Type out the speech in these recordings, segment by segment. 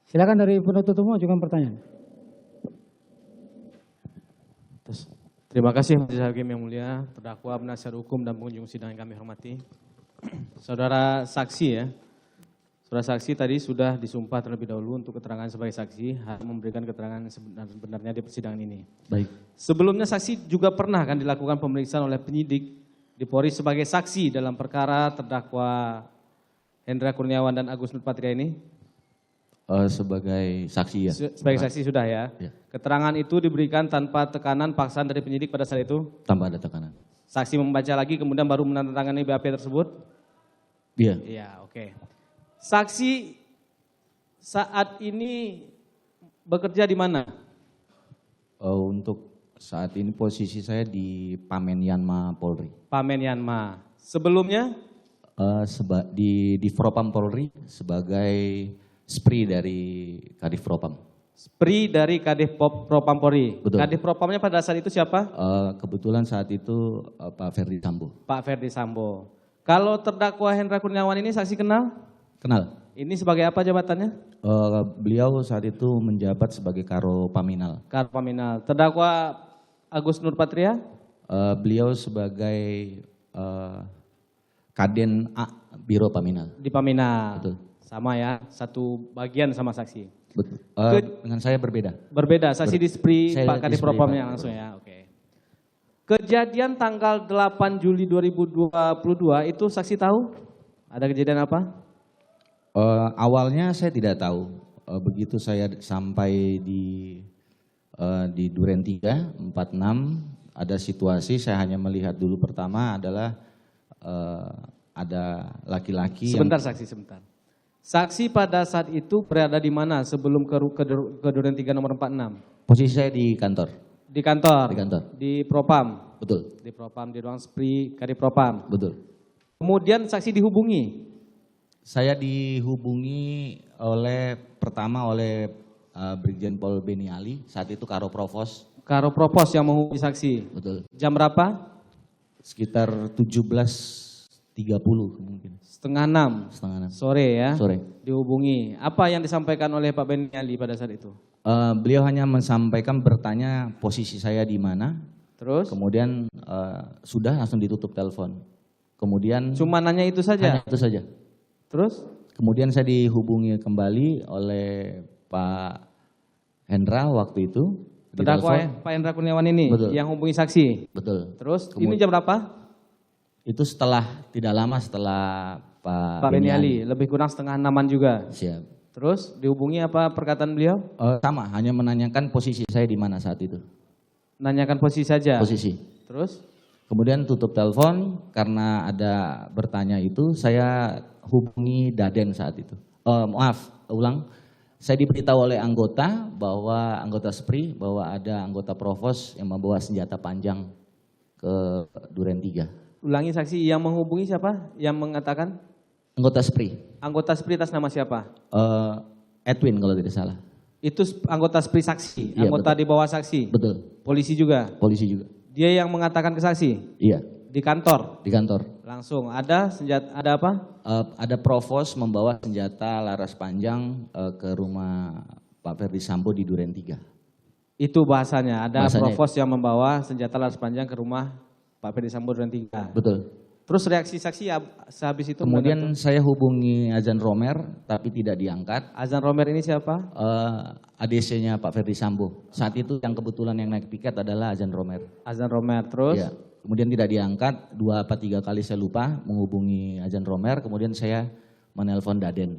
Silakan dari penuntut umum ajukan pertanyaan. Terima kasih Majelis Hakim yang mulia, terdakwa, penasihat hukum dan pengunjung sidang yang kami hormati. Saudara saksi ya, saudara saksi tadi sudah disumpah terlebih dahulu untuk keterangan sebagai saksi, harus memberikan keterangan sebenarnya di persidangan ini. Baik. Sebelumnya saksi juga pernah kan dilakukan pemeriksaan oleh penyidik di Polri sebagai saksi dalam perkara terdakwa Hendra Kurniawan dan Agus Nurpatria ini? Sebagai saksi ya. Sebagai saksi sudah ya. Ya. Keterangan itu diberikan tanpa tekanan paksaan dari penyidik pada saat itu? Tanpa ada tekanan. Saksi membaca lagi kemudian baru menandatangani BAP tersebut? Iya. Iya, oke. Saksi saat ini bekerja di mana? Untuk saat ini posisi saya di Pamen Yanma Polri. Pamen Yanma. Sebelumnya? Di Propam Polri sebagai SPRI dari Kadif Propam. SPRI dari Kadif Propam Polri. Betul. Kadif Propamnya pada saat itu siapa? Kebetulan saat itu Pak Ferdi Sambo. Pak Ferdi Sambo. Kalau terdakwa Hendra Kurniawan ini saksi kenal? Kenal. Ini sebagai apa jabatannya? Beliau saat itu menjabat sebagai Karo Paminal. Karo Paminal. Terdakwa Agus Nurpatria? Beliau sebagai Kaden A Biro Paminal. Di Paminal. Betul. Sama ya, satu bagian sama saksi. Betul. Dengan saya berbeda. Berbeda, saksi di SPRI Saya Pak Kadif di SPRI, Propamnya Pak. langsung ya, oke. Kejadian tanggal 8 Juli 2022 itu saksi tahu? Ada kejadian apa? Awalnya saya tidak tahu. Begitu saya sampai di Duren 3, 46, ada situasi saya hanya melihat dulu pertama adalah ada laki-laki Sebentar saksi, sebentar. Saksi pada saat itu berada di mana sebelum ke Duren 3 nomor 46? posisi saya di kantor. Di kantor? Di kantor. Di Propam? Betul, Di Propam, di ruang SPRI Kadif Propam. betul. Kemudian saksi dihubungi? Saya dihubungi pertama oleh Brigjen Pol Beni Ali, saat itu Karo Provos. Karo Propos yang menghubungi saksi? Betul. Jam berapa? Sekitar 17.30 mungkin. Setengah 6 Setengah 6 sore ya? sore. Dihubungi. Apa yang disampaikan oleh Pak Beni Ali pada saat itu? Beliau hanya bertanya posisi saya di mana. Terus? Kemudian sudah langsung ditutup telepon. Kemudian Cuma nanya itu saja? hanya itu saja. Terus? Kemudian saya dihubungi kembali oleh Pak Hendra waktu itu. Terdakwa ditelepon. Pak Hendra Kurniawan ini Betul. yang hubungi saksi? Betul. Terus? Ini jam berapa? Itu tidak lama setelah Pak Beni Ali, lebih kurang setengah 6-an juga. Siap. Terus dihubungi apa perkataan beliau? Sama, hanya menanyakan posisi saya di mana saat itu. Nanyakan posisi saja? Posisi. Terus? Kemudian tutup telepon karena ada bertanya itu, saya hubungi Daden saat itu. Saya diberitahu oleh anggota SPRI bahwa ada anggota Provos yang membawa senjata panjang ke Duren 3. Ulangi saksi, yang menghubungi siapa? Yang mengatakan? Anggota SPRI. Anggota SPRI atas nama siapa? Edwin kalau tidak salah. Itu anggota SPRI saksi? Iya, Anggota betul. di bawah saksi? Betul. Polisi juga? Polisi juga. Dia yang mengatakan ke saksi? Iya. Di kantor? Di kantor. Langsung, ada senjata, ada apa? Ada Provos membawa senjata laras panjang ke rumah Pak Ferdi Sambo di Duren 3. Itu bahasanya, ada Bahasanya provos yang membawa senjata laras panjang ke rumah Pak Ferdi Sambo Duren 3. Betul. Terus reaksi saksi sehabis itu? Kemudian saya hubungi Azan Romer tapi tidak diangkat. Azan Romer ini siapa? ADC-nya Pak Ferdi Sambo. Saat itu yang kebetulan yang naik piket adalah Azan Romer. Azan Romer, terus? Ya. Kemudian tidak diangkat, 2 atau 3 kali saya lupa menghubungi Azan Romer, kemudian saya menelpon Daden.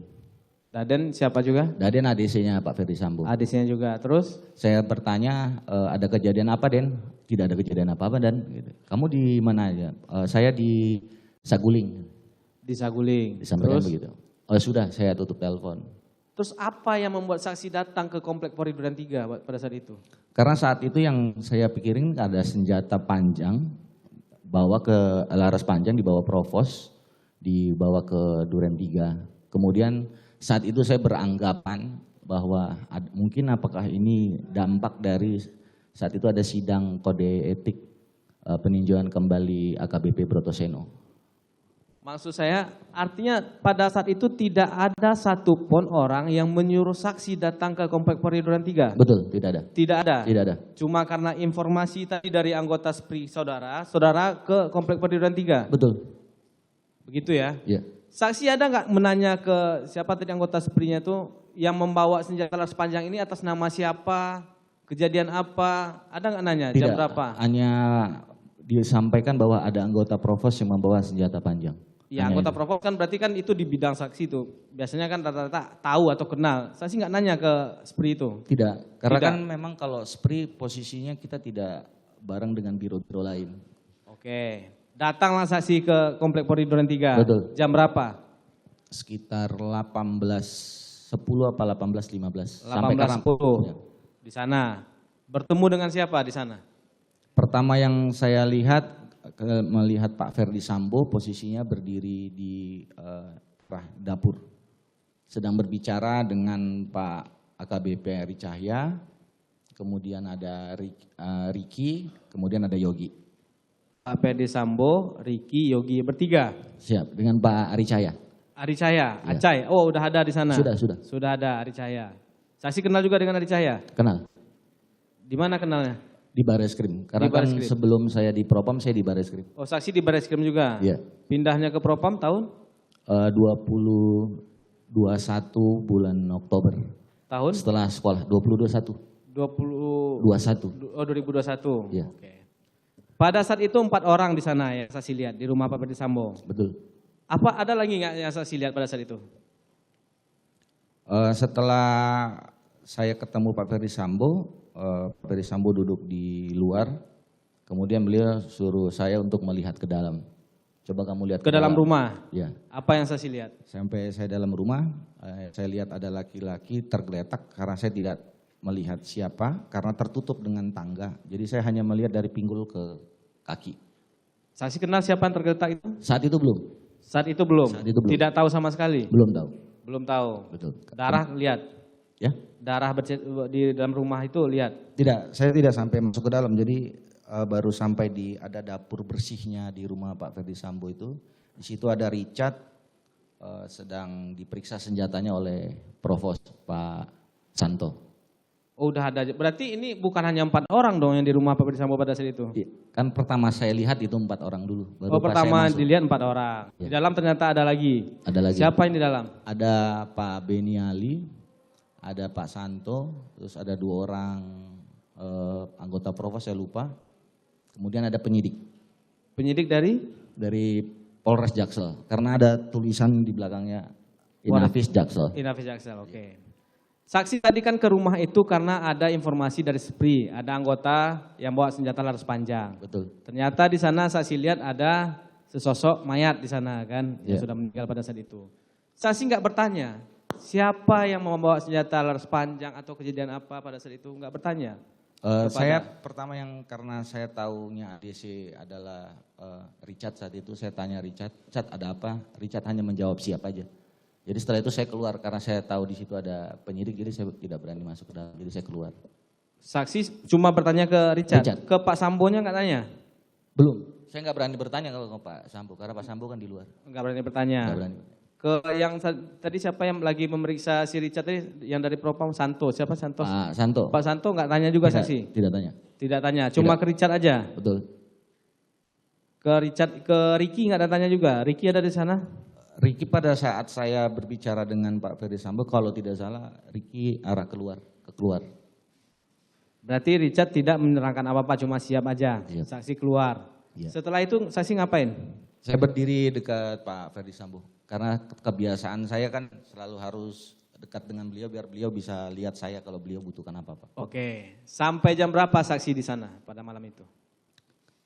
Daden siapa juga? Daden ADC-nya Pak Ferdi Sambo. ADC-nya juga, terus? Saya bertanya, ada kejadian apa Den? Tidak ada kejadian apa-apa Dan. Gitu. Kamu di mana aja? Saya di Saguling. Di Saguling. Disampaikan Terus? begitu. Sudah, saya tutup telepon. Terus apa yang membuat saksi datang ke Komplek Polri Duren 3 pada saat itu? Karena saat itu yang saya pikirin ada senjata panjang, bawa ke laras panjang, dibawa Provos, dibawa ke Duren 3. Kemudian saat itu saya beranggapan bahwa mungkin apakah ini dampak dari saat itu ada sidang kode etik peninjauan kembali AKBP Brotoseno. Maksud saya, artinya pada saat itu tidak ada satupun orang yang menyuruh saksi datang ke Komplek Polri Duren 3? Betul, tidak ada. Tidak ada? Tidak ada. Cuma karena informasi tadi dari anggota SPRI saudara, saudara ke Komplek Polri Duren 3? Betul. Begitu ya? Iya. Saksi ada nggak menanya ke siapa tadi anggota SPRI-nya itu yang membawa senjata laras panjang ini atas nama siapa, kejadian apa, ada nggak nanya, jam berapa? Hanya disampaikan bahwa ada anggota provos yang membawa senjata panjang. Ya, anggota provos kan berarti kan itu di bidang saksi itu. Biasanya kan rata-rata tahu atau kenal. Saksi nggak nanya ke SPRI itu? Tidak, karena Tidak. kan memang kalau SPRI posisinya kita tidak bareng dengan biro-biro lain. Oke, datanglah saksi ke Komplek Polri Duren 3. Betul. Jam berapa? Sekitar 18.10 apa 18.15. Sampai 18.10 Ya. di sana. Bertemu dengan siapa di sana? Pertama yang saya lihat, melihat Pak Ferdi Sambo posisinya berdiri di dapur. Sedang berbicara dengan Pak AKBP Eri Cahya, kemudian ada Riki, kemudian ada Yogi. Pak Ferdi Sambo, Riki, Yogi, bertiga. Siap, dengan Pak Eri Cahya. Ari Cahya, Ya. Acai, oh udah ada di sana? Sudah. Sudah ada Ari Cahya. Saksi kenal juga dengan Ari Cahya? Kenal? Di mana kenalnya? Di Bareskrim. Karena Di Bareskrim. kan sebelum saya di Propam, saya di Bareskrim. Oh, saksi di Bareskrim juga? Iya. Pindahnya ke Propam tahun? 2021 bulan Oktober. Tahun? Setelah sekolah, 2021. 2021. Iya. Oke. Pada saat itu 4 orang di sana ya saksi lihat di rumah Pak Ferdi Sambo. Betul. Apa ada lagi nggak yang saksi lihat pada saat itu? Setelah saya ketemu Pak Ferdi Sambo, Pak Ferdi Sambo duduk di luar, kemudian beliau suruh saya untuk melihat ke dalam. Coba kamu lihat Ke dalam rumah. Ya. Apa yang saksi lihat? Sampai saya dalam rumah, saya lihat ada laki-laki tergeletak karena saya tidak melihat siapa, karena tertutup dengan tangga. Jadi saya hanya melihat dari pinggul ke kaki. Saksi kenal siapa yang tergeletak itu? Saat itu belum. Saat itu belum? Saat itu belum. Tidak tahu sama sekali? Belum tahu. Belum tahu. Betul. Darah lihat? Ya? Darah di dalam rumah itu lihat? Tidak, saya tidak sampai masuk ke dalam. Jadi baru sampai di ada dapur bersihnya di rumah Pak Ferdi Sambo itu. Di situ ada Richard sedang diperiksa senjatanya oleh Provos Pak Santo. Oh, udah ada. Berarti ini bukan hanya 4 orang dong yang di rumah Pak Ferdi Sambo pada saat itu? Kan pertama saya lihat itu 4 orang dulu. Oh, pas saya pertama masuk. dilihat 4 orang. Di dalam ternyata ada lagi. Ada lagi. Siapa yang di dalam? Ada Pak Beni Ali, ada Pak Santo, terus ada 2 orang anggota Provos saya lupa. Kemudian ada penyidik. Penyidik dari? Dari Polres Jaksel. Karena ada tulisan di belakangnya Inafis Jaksel. Inafis Jaksel, oke. Saksi tadi kan ke rumah itu karena ada informasi dari SPRI, ada anggota yang bawa senjata laras panjang. Betul. Ternyata di sana saksi lihat ada sesosok mayat di sana kan, yang Ya. sudah meninggal pada saat itu. Saksi nggak bertanya, siapa yang membawa senjata laras panjang atau kejadian apa pada saat itu, nggak bertanya. Saya pertama yang karena saya tahunya ADC adalah Richard saat itu, saya tanya Richard ada apa? Richard hanya menjawab siap aja. Jadi setelah itu saya keluar karena saya tahu di situ ada penyidik, jadi saya tidak berani masuk ke dalam, jadi saya keluar. Saksi cuma bertanya ke Richard. Richard. Ke Pak Sambonya nggak tanya? Belum, saya nggak berani bertanya kalau ke Pak Sambo, karena Pak Sambo kan di luar. Nggak berani bertanya. Nggak berani. Ke yang tadi siapa yang lagi memeriksa si Richard tadi, yang dari Propam Santo, siapa Santo? Pak Santo. Pak Santo nggak tanya juga saksi? Tidak tanya. Tidak tanya, cuma ke Richard aja? Betul. Ke Richard, ke Riki nggak ada tanya juga? Riki ada di sana? Riki pada saat saya berbicara dengan Pak Ferdi Sambo, kalau tidak salah Riki arah keluar. Berarti Richard tidak menerangkan apa-apa, cuma siap aja, Iya. saksi keluar. Iya. Setelah itu saksi ngapain? Saya berdiri dekat Pak Ferdi Sambo, karena kebiasaan saya kan selalu harus dekat dengan beliau biar beliau bisa lihat saya kalau beliau butuhkan apa-apa. Oke, sampai jam berapa saksi di sana pada malam itu?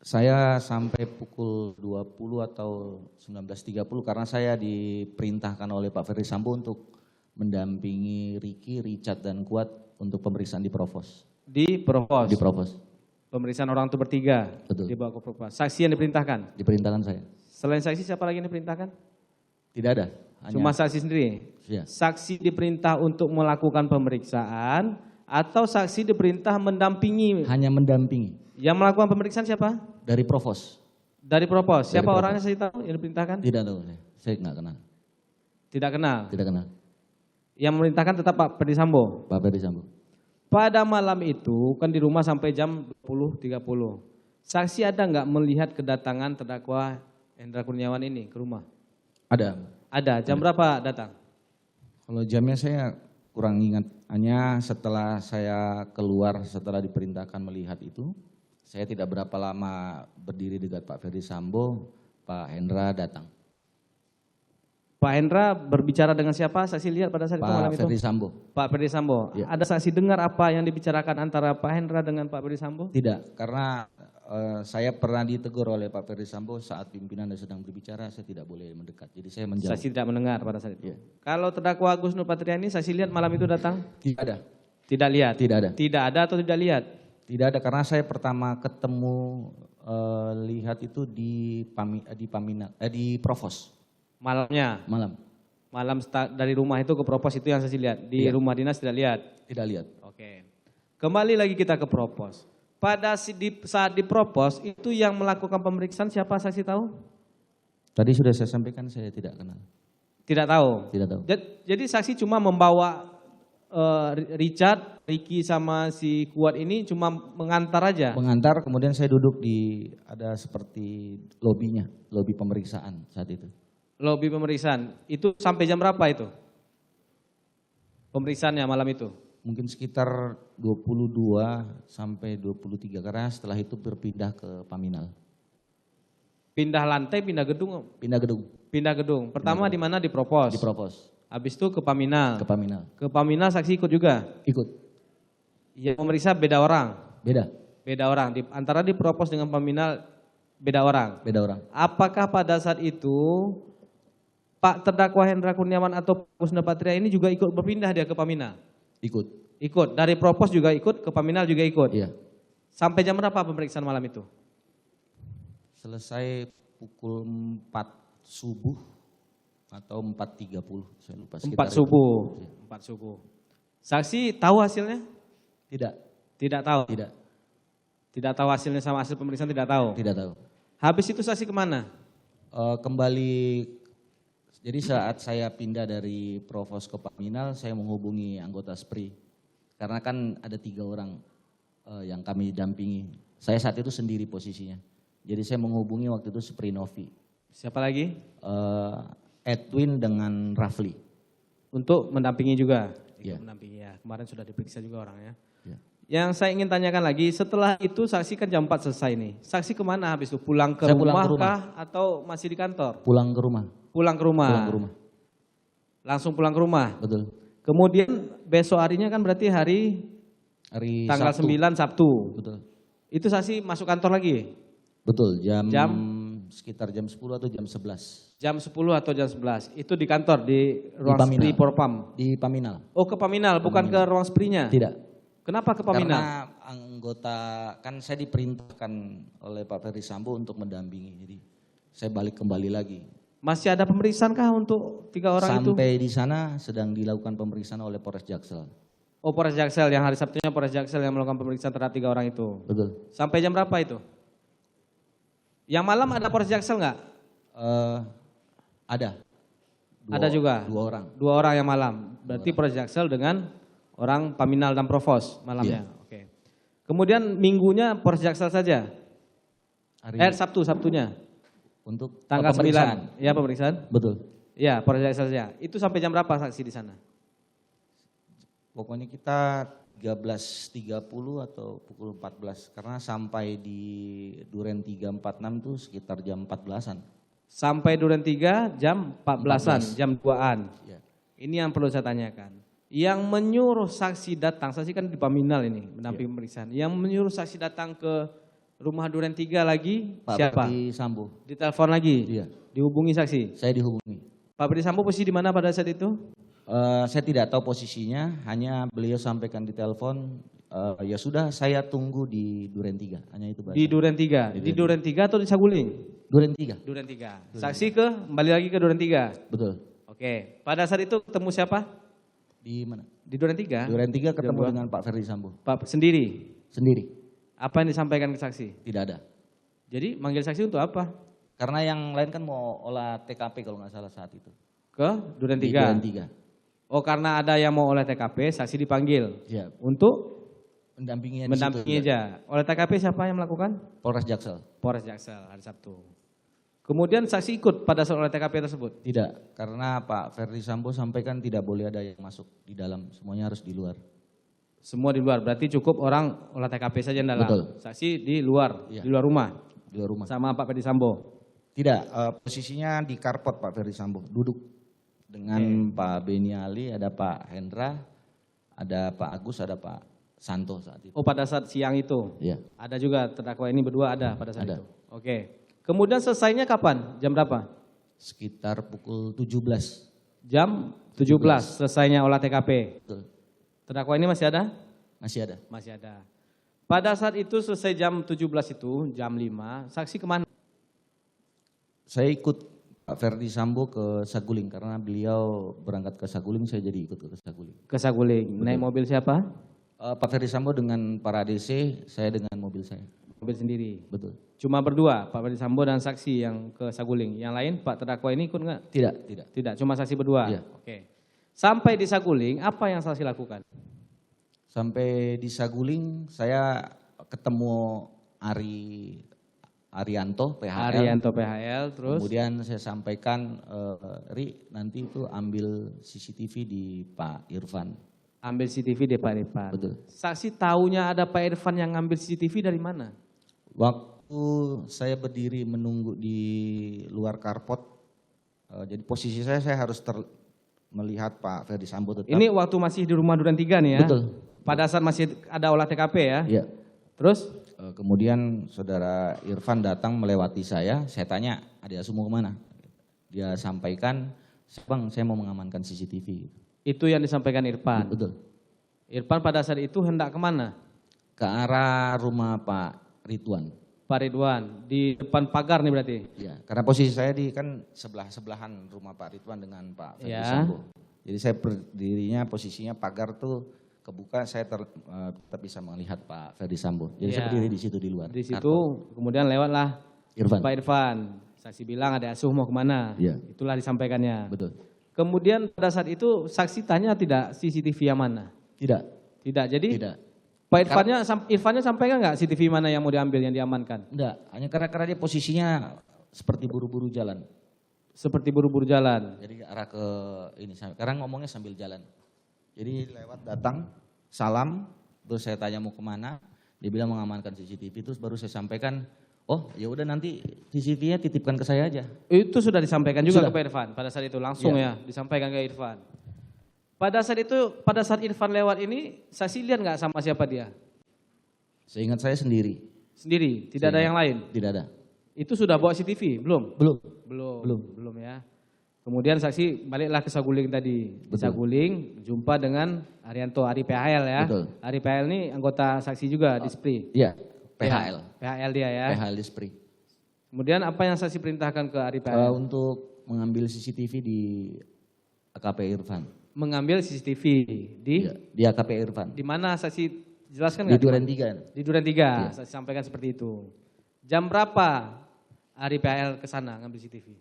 Saya sampai pukul 20 atau 19.30 karena saya diperintahkan oleh Pak Ferdi Sambo untuk mendampingi Riki, Richard dan Kuat untuk pemeriksaan di Provos. Di Provos? Di Provos. Pemeriksaan orang itu bertiga? Betul. Dibawa ke Provos. Saksi yang diperintahkan? Diperintahkan saya. Selain saksi siapa lagi yang diperintahkan? Tidak ada. Cuma saksi sendiri? Ya. Saksi diperintah untuk melakukan pemeriksaan atau saksi diperintah mendampingi? Hanya mendampingi. Yang melakukan pemeriksaan siapa? Dari Provos. Dari Propos. Dari Siapa Propos. orangnya saya tahu yang diperintahkan? Tidak tahu saya nggak kenal. Tidak kenal. Tidak kenal. Yang memerintahkan tetap Pak Ferdi Sambo. Pak Ferdi Sambo. Pada malam itu kan di rumah sampai jam 20.30. Saksi ada nggak melihat kedatangan terdakwa Hendra Kurniawan ini ke rumah? Ada. Ada. Jam berapa datang? Kalau jamnya saya kurang ingat. Hanya setelah saya keluar setelah diperintahkan melihat itu, saya tidak berapa lama berdiri dekat Pak Ferdi Sambo, Pak Hendra datang. Pak Hendra berbicara dengan siapa? Saksi lihat pada saat itu malam Pak itu? Ferdi Sambo. Pak Ferdi Sambo. Ya. Ada saksi dengar apa yang dibicarakan antara Pak Hendra dengan Pak Ferdi Sambo? Tidak, karena saya pernah ditegur oleh Pak Ferdi Sambo saat pimpinan sedang berbicara, saya tidak boleh mendekat. Jadi saya menjauh. Saksi tidak mendengar pada saat itu. Ya. Kalau terdakwa Agus Nurpatria ini saksi lihat malam itu datang? Tidak ada. Tidak lihat? Tidak ada. Tidak ada atau tidak lihat? Tidak ada, karena saya pertama ketemu lihat itu di Provos Malamnya? malam. Malam dari rumah itu ke Propos itu yang saksi lihat? Di Iya. rumah dinas tidak lihat? Tidak lihat. Oke. Kembali lagi kita ke Propos. Pada saat di Propos itu yang melakukan pemeriksaan siapa saksi tahu? Tadi sudah saya sampaikan saya tidak kenal. Tidak tahu? Tidak tahu. Jadi saksi cuma membawa Richard, Ricky sama si Kuat ini cuma mengantar aja? Mengantar, kemudian saya duduk di ada seperti lobinya, lobi pemeriksaan saat itu. Lobi pemeriksaan, itu sampai jam berapa itu? Pemeriksaannya malam itu? Mungkin sekitar 22 sampai 23, karena setelah itu berpindah ke Paminal. Pindah lantai, pindah gedung? Pindah gedung. Pindah gedung. Pertama di mana? Di Propos? Di Provos. Habis itu ke Paminal? Ke Paminal. Ke Paminal saksi ikut juga? Ikut. Yang memeriksa beda orang? Beda. Beda orang. Antara di Propos dengan Paminal beda orang? Beda orang. Apakah pada saat itu Pak terdakwa Hendra Kurniawan atau Agus Nurpatria ini juga ikut berpindah dia ke Paminal? Ikut. Ikut. Dari Propos juga ikut, ke Paminal juga ikut? Iya. Sampai jam berapa pemeriksaan malam itu? Selesai pukul 4 subuh atau 4.30, saya lupa. 4 subuh. 4 subuh. Saksi tahu hasilnya? Tidak. Tidak tahu? Tidak. Tidak tahu hasilnya sama hasil pemeriksaan tidak tahu? Tidak tahu. Habis itu saksi kemana? Kembali, jadi saat saya pindah dari Provos ke Paminal, saya menghubungi anggota SPRI. Karena kan ada 3 orang yang kami dampingi. Saya saat itu sendiri posisinya. Jadi saya menghubungi waktu itu SPRI Novi. Siapa lagi? Edwin dengan Rafli. Untuk mendampingi juga? Iya. Mendampingi ya, kemarin sudah diperiksa juga orangnya. Ya. Yang saya ingin tanyakan lagi, setelah itu saksi kan jam 4 selesai nih. Saksi kemana habis itu? Pulang ke Saya rumah, pulang ke rumah. kah atau masih di kantor? Pulang ke rumah. Pulang ke rumah. Pulang ke rumah. Langsung pulang ke rumah. Betul. Kemudian besok harinya kan berarti hari tanggal Sabtu. 9 Sabtu. Betul. Itu saksi masuk kantor lagi? Betul, Jam? sekitar jam 10 atau jam 11. Jam 10 atau jam 11. Itu di kantor, di ruang Paminal. SPRI Porpam? Di Paminal. Oh ke Paminal, bukan ke ruang SPRI-nya? Tidak. Kenapa ke Paminal? Karena anggota, kan saya diperintahkan oleh Pak Ferdi Sambo untuk mendampingi. Jadi saya balik kembali lagi. Masih ada pemeriksaan kah untuk 3 orang itu? Sampai di sana sedang dilakukan pemeriksaan oleh Polres Jaksel. Oh Polres Jaksel, yang hari Sabtunya Polres Jaksel yang melakukan pemeriksaan terhadap 3 orang itu. Betul. Sampai jam berapa itu? Yang malam ada Polres Jaksel nggak? Ada. Ada juga? 2 orang. 2 orang yang malam. Berarti Polres Jaksel dengan orang Paminal dan Provos malamnya. Iya. Oke. Kemudian minggunya Polres Jaksel saja? Sabtunya? Untuk Tanggal pemeriksaan. 9. Ya pemeriksaan? Betul. Ya Polres Jaksel saja. Itu sampai jam berapa saksi di sana? Pokoknya kita 13.30 atau pukul 14. Karena sampai di Duren 346 itu sekitar jam 14-an. Sampai Duren 3 jam 14-an, jam 2-an. Ya. Ini yang perlu saya tanyakan. Yang menyuruh saksi datang, saksi kan di Paminal ini, mendampingi pemeriksaan. Yang menyuruh saksi datang ke rumah Duren 3 lagi, Pak siapa? Ferdi Sambo. Ditelepon lagi? Iya. Dihubungi saksi? Saya dihubungi. Pak Ferdi Sambo posisi di mana pada saat itu? Saya tidak tahu posisinya, hanya beliau sampaikan di telepon, ya sudah saya tunggu di Duren 3, hanya itu. Di Duren 3? Di Duren 3 atau di Saguling? Duren 3. Duren 3. Saksi kembali lagi ke Duren 3? Betul. Oke, pada saat itu ketemu siapa? Di mana? Di Duren 3? Duren 3 ketemu Jam dengan Pak Ferdi Sambo. Pak sendiri? Sendiri. Apa yang disampaikan ke saksi? Tidak ada. Jadi manggil saksi untuk apa? Karena yang lain kan mau olah TKP kalau nggak salah saat itu. Ke Duren Di 3? Duren 3. Oh, karena ada yang mau olah TKP, saksi dipanggil. Iya. Untuk Mendampingi mendampingi aja. Oleh TKP siapa yang melakukan? Polres Jaksel. Polres Jaksel hari Sabtu. Kemudian saksi ikut pada saat oleh TKP tersebut? Tidak, karena Pak Ferdi Sambo sampaikan tidak boleh ada yang masuk di dalam, semuanya harus di luar. Semua di luar, berarti cukup orang olah TKP saja yang dalam. Betul. Saksi di luar, Iya. di luar rumah. Di luar rumah. Sama Pak Ferdi Sambo. Tidak, posisinya di karpot Pak Ferdi Sambo, duduk dengan Pak Beni Ali, ada Pak Hendra, ada Pak Agus, ada Pak Santo saat itu. Oh, pada saat siang itu? Iya. Ada juga terdakwa ini berdua ada pada saat Ada. itu? Oke. Kemudian selesainya kapan? Jam berapa? Sekitar pukul 17. Jam 17 selesainya olah TKP. Betul. Terdakwa ini masih ada? Masih ada. Masih ada. Pada saat itu selesai jam 17 itu, jam 5, saksi kemana? Saya ikut Pak Ferdi Sambo ke Saguling karena beliau berangkat ke Saguling, saya jadi ikut ke Saguling. Ke Saguling. Naik mobil siapa? Pak Ferdi Sambo dengan para ADC, saya dengan mobil saya. Mobil sendiri. Betul. Cuma berdua, Pak Ferdi Sambo dan saksi yang ke Saguling. Yang lain Pak terdakwa ini ikut nggak? Tidak, tidak. Tidak, cuma saksi berdua. Iya. Oke. Sampai di Saguling, apa yang saksi lakukan? Sampai di Saguling, saya ketemu Arianto, PHL. Arianto PHL, terus? Kemudian saya sampaikan, Ri, nanti itu ambil CCTV di Pak Irfan. Ambil CCTV di Pak Irfan. Betul. Saksi taunya ada Pak Irfan yang ngambil CCTV dari mana? Waktu saya berdiri menunggu di luar karpot, jadi posisi saya harus melihat Pak Ferdi Sambo tetap. Ini waktu masih di rumah Duren 3 nih ya? Betul. Pada saat masih ada olah TKP ya? Iya. Terus? Kemudian saudara Irfan datang melewati saya tanya, Adik Asumo kemana? Dia sampaikan, Bang, saya mau mengamankan CCTV. Itu yang disampaikan Irfan? Betul. Irfan pada saat itu hendak kemana? Ke arah rumah Pak Ridwan. Pak Ridwan, di depan pagar nih berarti? Iya, karena posisi saya di kan sebelahan rumah Pak Ridwan dengan Pak Ferdi Ya. Sambo. Jadi saya berdirinya posisinya pagar tuh kebuka, saya tetap bisa melihat Pak Ferdi Sambo. Jadi saya Ya. berdiri di situ di luar. Di situ kemudian lewatlah Irfan. Pak Irfan. Saksi bilang ada asuh mau kemana? Iya. Itulah disampaikannya. Betul. Kemudian pada saat itu saksi tanya tidak CCTV yang mana? Tidak. Tidak. Jadi Tidak. Pak Irfannya sampaikan nggak CCTV mana yang mau diambil, yang diamankan? Enggak, hanya karena dia posisinya seperti buru-buru jalan. Seperti buru-buru jalan. Jadi arah ke ini, sekarang ngomongnya sambil jalan. Jadi lewat datang, salam, terus saya tanya mau kemana, dia bilang mengamankan CCTV, terus baru saya sampaikan, oh ya udah nanti CCTV-nya titipkan ke saya aja. Itu sudah disampaikan juga Sudah. ke Pak Irfan pada saat itu langsung Iya. ya disampaikan ke Irfan. Pada saat Irfan lewat ini, saksi lihat nggak sama siapa dia? Seingat saya sendiri. Sendiri, tidak ada yang lain. Tidak ada. Itu sudah bawa CCTV, belum? Belum. Belum ya. Kemudian saksi baliklah ke Saguling tadi. Di Betul. Saguling jumpa dengan Arianto, Ari PHL ya. Betul. Ari PHL ini anggota saksi juga di SPRI. Iya, PHL. PHL dia ya. PHL di Spri. Kemudian apa yang saksi perintahkan ke Ari PHL? Untuk mengambil CCTV di AKP Irfan. Mengambil CCTV di Iya, di AKP Irfan. di mana saksi jelaskan Di nggak? Duren 3. Di Duren 3, Iya. saya sampaikan seperti itu. Jam berapa Ari PHL ke sana ngambil CCTV?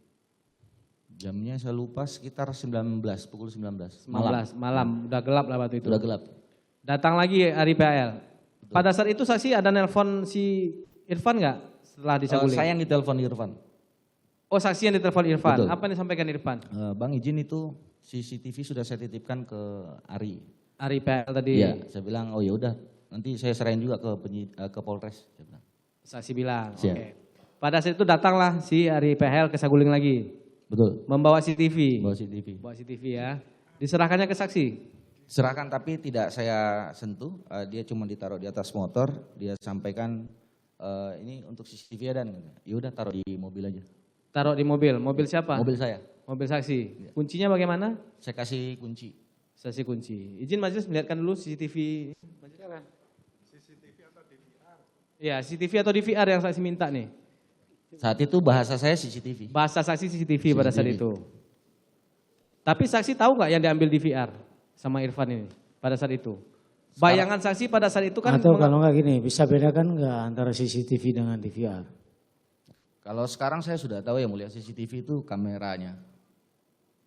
Jamnya saya lupa sekitar pukul 19. 19 malam, udah gelap lah waktu itu. Sudah gelap. Datang lagi Ari PHL. Pada saat itu saksi ada nelpon si Irfan nggak setelah di Saguling? Saya yang ditelepon Irfan. Oh, saksi yang ditelepon Irfan. Betul. Apa yang disampaikan Irfan? Bang izin itu CCTV sudah saya titipkan ke Ari. Ari PHL tadi. Iya, saya bilang oh ya udah nanti saya serahin juga ke Polres. Saya bilang. Saksi bilang. Siap. Oke. Pada saat itu datanglah si Ari PHL ke Saguling lagi. Betul. Membawa CCTV. Bawa CCTV. Bawa CCTV ya. Diserahkannya ke saksi. Serahkan tapi tidak saya sentuh. Dia cuma ditaruh di atas motor. Dia sampaikan ini untuk CCTV ya dan ya udah taruh di mobil aja. Taruh di mobil. Mobil siapa? Mobil saya. Mobil saksi. Kuncinya bagaimana? Saya kasih kunci. Saksi kunci. Izin majelis melihatkan dulu CCTV. CCTV atau DVR? Iya, CCTV atau DVR yang saksi minta nih. Saat itu bahasa saya CCTV. Bahasa saksi CCTV pada saat itu. Tapi saksi tahu nggak yang diambil DVR sama Irfan ini pada saat itu? Bayangan saksi pada saat itu kan Atau kalau nggak gini, bisa bedakan nggak antara CCTV dengan DVR? Kalau sekarang saya sudah tahu yang mulia CCTV itu kameranya.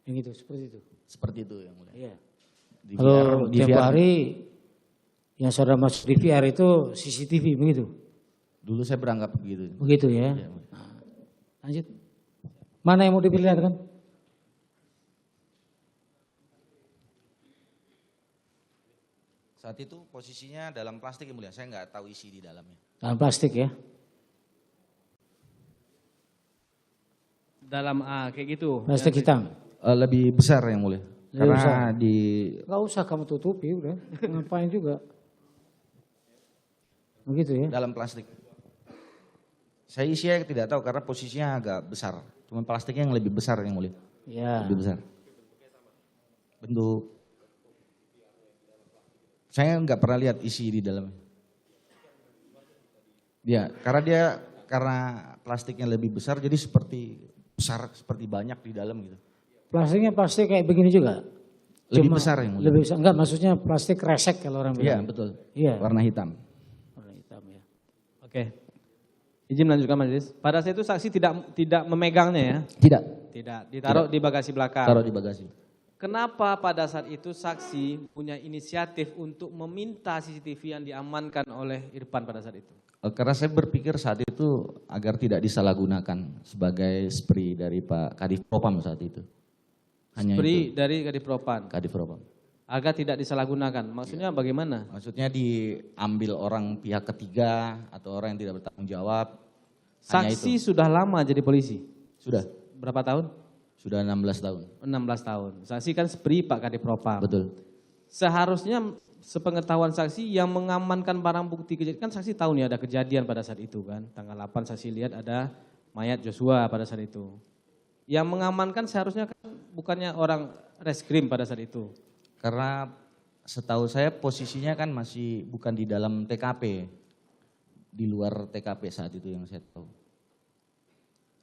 Yang itu, seperti itu. Seperti itu yang mulia. Iya. Di Kalau di tiap VR hari yang saudara masuk di VR itu CCTV begitu? dulu saya beranggap begitu. Begitu ya. Iya, mulia. Nah, lanjut. Mana yang mau diperlihatkan? Saat itu posisinya dalam plastik yang mulia, saya nggak tahu isi di dalamnya. Dalam plastik ya. Dalam kayak gitu. Plastik hitam. Lebih besar yang mulia. Lebih Karena besar. di Gak usah kamu tutupi udah. Ngapain juga. Begitu ya. dalam plastik. Saya isinya tidak tahu karena posisinya agak besar. Cuma plastiknya yang lebih besar yang mulia. Ya. Lebih besar. Bentuk. Saya nggak pernah lihat isi di dalamnya. Ya, karena plastiknya lebih besar jadi seperti besar seperti banyak di dalam gitu. Plastiknya plastik kayak begini juga. Lebih besar yang mulia. Lebih besar. Enggak, maksudnya plastik resek kalau orang Iya, bilang. betul. Iya. Warna hitam. Warna hitam ya. Oke. Izin melanjutkan majelis. Pada saat itu saksi tidak memegangnya ya? Tidak, Tidak. Ditaruh di bagasi belakang. taruh di bagasi. Kenapa pada saat itu saksi punya inisiatif untuk meminta CCTV yang diamankan oleh Irfan pada saat itu? Karena saya berpikir saat itu agar tidak disalahgunakan sebagai spree dari Pak Kadif Propam saat itu. Hanya Spree itu, dari Kadif Propam. Kadif Propam. Agar tidak disalahgunakan. Maksudnya bagaimana? Maksudnya diambil orang pihak ketiga atau orang yang tidak bertanggung jawab. Hanya Saksi itu. sudah lama jadi polisi. Sudah, Berapa tahun? sudah 16 tahun. 16 tahun. Saksi kan spree Pak Kadif Propam. Betul. Seharusnya sepengetahuan saksi yang mengamankan barang bukti kejadian, kan saksi tahu nih ada kejadian pada saat itu kan. Tanggal 8 saksi lihat ada mayat Joshua pada saat itu. Yang mengamankan seharusnya kan bukannya orang reskrim pada saat itu. Karena setahu saya posisinya kan masih bukan di dalam TKP. Di luar TKP saat itu yang saya tahu.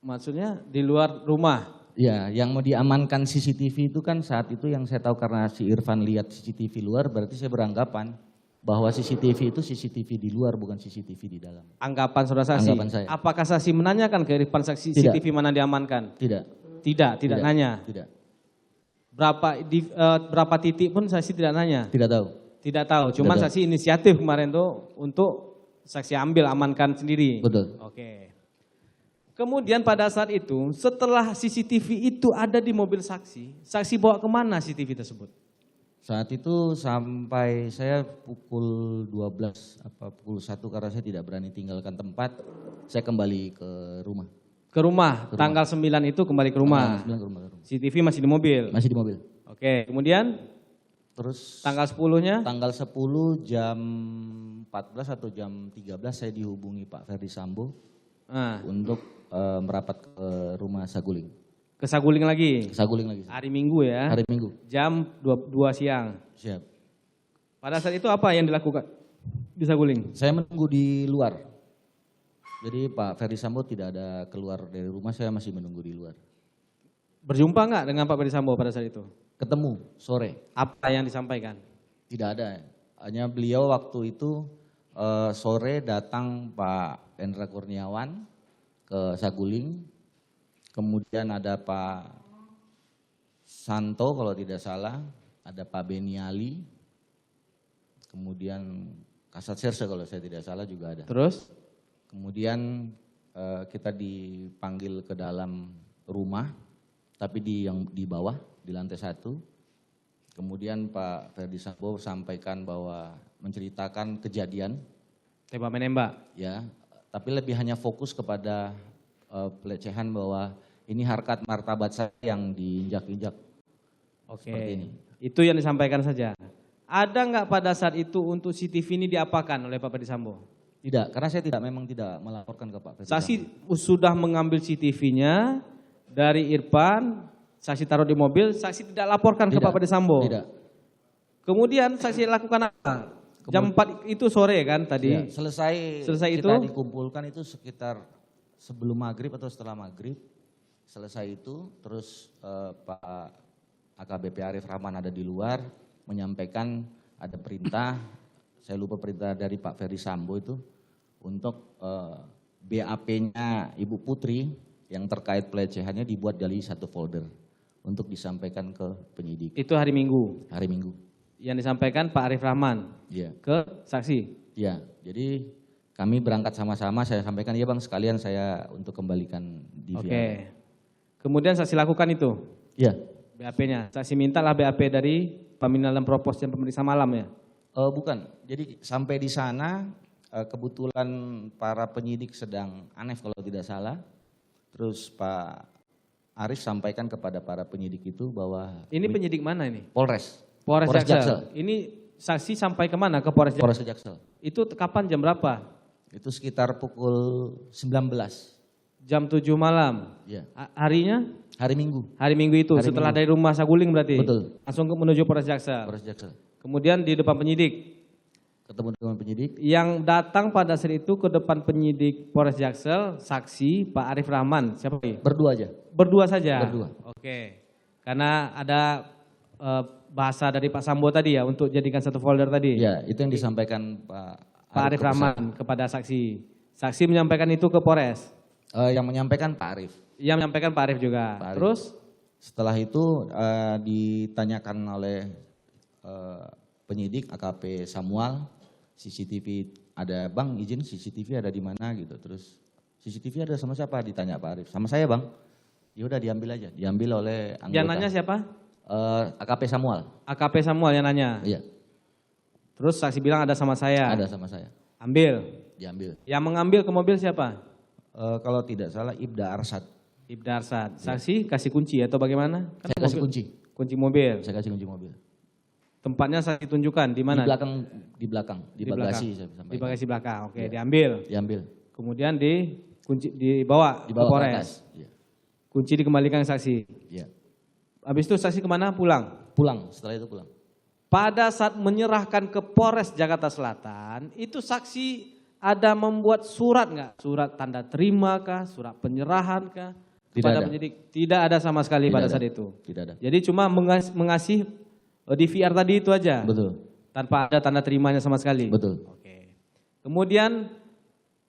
Maksudnya di luar rumah. Ya, yang mau diamankan CCTV itu kan saat itu yang saya tahu karena si Irfan lihat CCTV luar, berarti saya beranggapan bahwa CCTV itu CCTV di luar bukan CCTV di dalam. Anggapan saudara saksi. Anggapan saya. Apakah saksi menanyakan ke Irfan saksi Tidak. CCTV mana diamankan? Tidak. Tidak nanya. Tidak. Berapa titik pun saksi tidak nanya. Tidak tahu. Tidak tahu. Cuman Tidak tahu. saksi inisiatif kemarin tuh untuk saksi ambil amankan sendiri. Betul. Oke. Kemudian pada saat itu setelah CCTV itu ada di mobil saksi, saksi bawa kemana CCTV tersebut? Saat itu sampai saya pukul 12 apa pukul 1 karena saya tidak berani tinggalkan tempat, saya kembali ke rumah. Ke rumah. Tanggal 9 itu kembali ke rumah. Tanggal 9 ke rumah. CCTV masih di mobil. Masih di mobil. Oke. Kemudian Terus tanggal 10-nya? tanggal 10 jam 14 atau jam 13 saya dihubungi Pak Ferdi Sambo Nah, untuk merapat ke rumah Saguling. ke Saguling lagi. Saguling lagi. Hari Minggu ya. Hari Minggu. Jam 2 siang. Siap. Pada saat itu apa yang dilakukan di Saguling? Saya menunggu di luar. Jadi Pak Ferdi Sambo tidak ada keluar dari rumah, saya masih menunggu di luar. Berjumpa nggak dengan Pak Ferdi Sambo pada saat itu? Ketemu sore. Apa yang disampaikan? Tidak ada. Hanya beliau waktu itu sore datang Pak Endra Kurniawan ke Saguling. Kemudian ada Pak Santo kalau tidak salah, ada Pak Beni Ali. Kemudian Kasat Serse kalau saya tidak salah juga ada. Terus? Kemudian kita dipanggil ke dalam rumah, tapi yang di bawah, di lantai 1. Kemudian Pak Ferdi Sambo sampaikan bahwa menceritakan kejadian, Tembak menembak. ya, tapi lebih hanya fokus kepada pelecehan bahwa ini harkat martabat saya yang diinjak-injak. Oke. Seperti ini. Itu yang disampaikan saja. Ada nggak pada saat itu untuk CCTV ini diapakan oleh Pak Ferdi Sambo? Tidak, karena saya memang tidak melaporkan ke Pak Ferdi Saksi Sambo. sudah mengambil CCTV-nya dari Irfan, saksi taruh di mobil, saksi tidak laporkan ke Tidak, Pak Ferdi Sambo. Tidak. Kemudian saksi lakukan apa? Jam 4 itu sore kan tadi? Ya, selesai itu? kita dikumpulkan itu sekitar sebelum maghrib atau setelah maghrib. Selesai itu terus Pak AKBP Arif Rahman ada di luar menyampaikan ada perintah, saya lupa perintah dari Pak Ferdi Sambo itu untuk BAP-nya Ibu Putri yang terkait pelecehannya dibuat dari satu folder untuk disampaikan ke penyidik Itu hari Minggu. hari Minggu. Yang disampaikan Pak Arif Rahman Iya. ke saksi. Iya, jadi kami berangkat sama-sama, saya sampaikan, ya Bang sekalian saya untuk kembalikan Oke. DVR. Kemudian saksi lakukan itu, Iya. BAP-nya. Saksi mintalah BAP dari pemilihan dan propos dan pemeriksa malam ya? Bukan, jadi sampai di sana kebetulan para penyidik sedang anef kalau tidak salah, terus Pak Arif sampaikan kepada para penyidik itu bahwa Ini penyidik mana ini? Polres Polres Jaksel. Jaksel. Ini saksi sampai kemana? Ke Polres Jaksel? Polres Jaksel. Itu kapan, jam berapa? Itu sekitar pukul 19. Jam 7 malam. Ya. Harinya? Hari Minggu. Hari Minggu itu, Hari setelah Minggu. dari rumah Saguling berarti? Betul. Langsung menuju Polres Jaksel. Polres Jaksel. Kemudian di depan penyidik. Ketemu dengan penyidik. Yang datang pada saat itu ke depan penyidik Polres Jaksel, saksi Pak Arif Rahman. Siapa lagi? Berdua aja. Berdua saja? Berdua. Oke. Karena ada bahasa dari Pak Sambo tadi ya, untuk jadikan satu folder tadi. Ya, itu yang disampaikan Pak Arif Rahman kepada saksi. Saksi menyampaikan itu ke Polres. Yang menyampaikan Pak Arif. Yang menyampaikan Pak Arif juga. Pak Arif. Terus? Setelah itu ditanyakan oleh penyidik AKP Samuel, CCTV ada Bang, izin CCTV ada di mana gitu. Terus CCTV ada sama siapa? Ditanya Pak Arif. Sama saya Bang. Ya udah diambil aja. Diambil oleh anggota. Yang nanya siapa? AKP Samuel. AKP Samuel yang nanya. Iya. Terus saksi bilang ada sama saya. Ada sama saya. Ambil. Diambil. Yang mengambil ke mobil siapa? Kalau tidak salah Ibda Arsad. Ibda Arsad. Saksi kasih kunci atau bagaimana? Kan Saya kasih mobil- kunci. Kunci mobil. Saya kasih kunci mobil. Tempatnya saksi tunjukkan di mana? Di belakang, di bagasi saya Di sampaikan. bagasi belakang. Oke, Iya. diambil. Diambil. Kemudian dibawa ke Dibawa ke Polres. atas. Iya. Kunci dikembalikan ke saksi. Iya. Habis itu saksi kemana? Pulang. Pulang, setelah itu pulang. Pada saat menyerahkan ke Polres Jakarta Selatan, itu saksi ada membuat surat nggak? Surat tanda terima kah? Surat penyerahan kah? Tidak Kepada ada. penyidik? Tidak ada sama sekali Tidak pada ada. saat itu. Tidak ada. Jadi cuma mengasih DVR tadi itu aja. Betul. Tanpa ada tanda terimanya sama sekali. Betul. Oke. Kemudian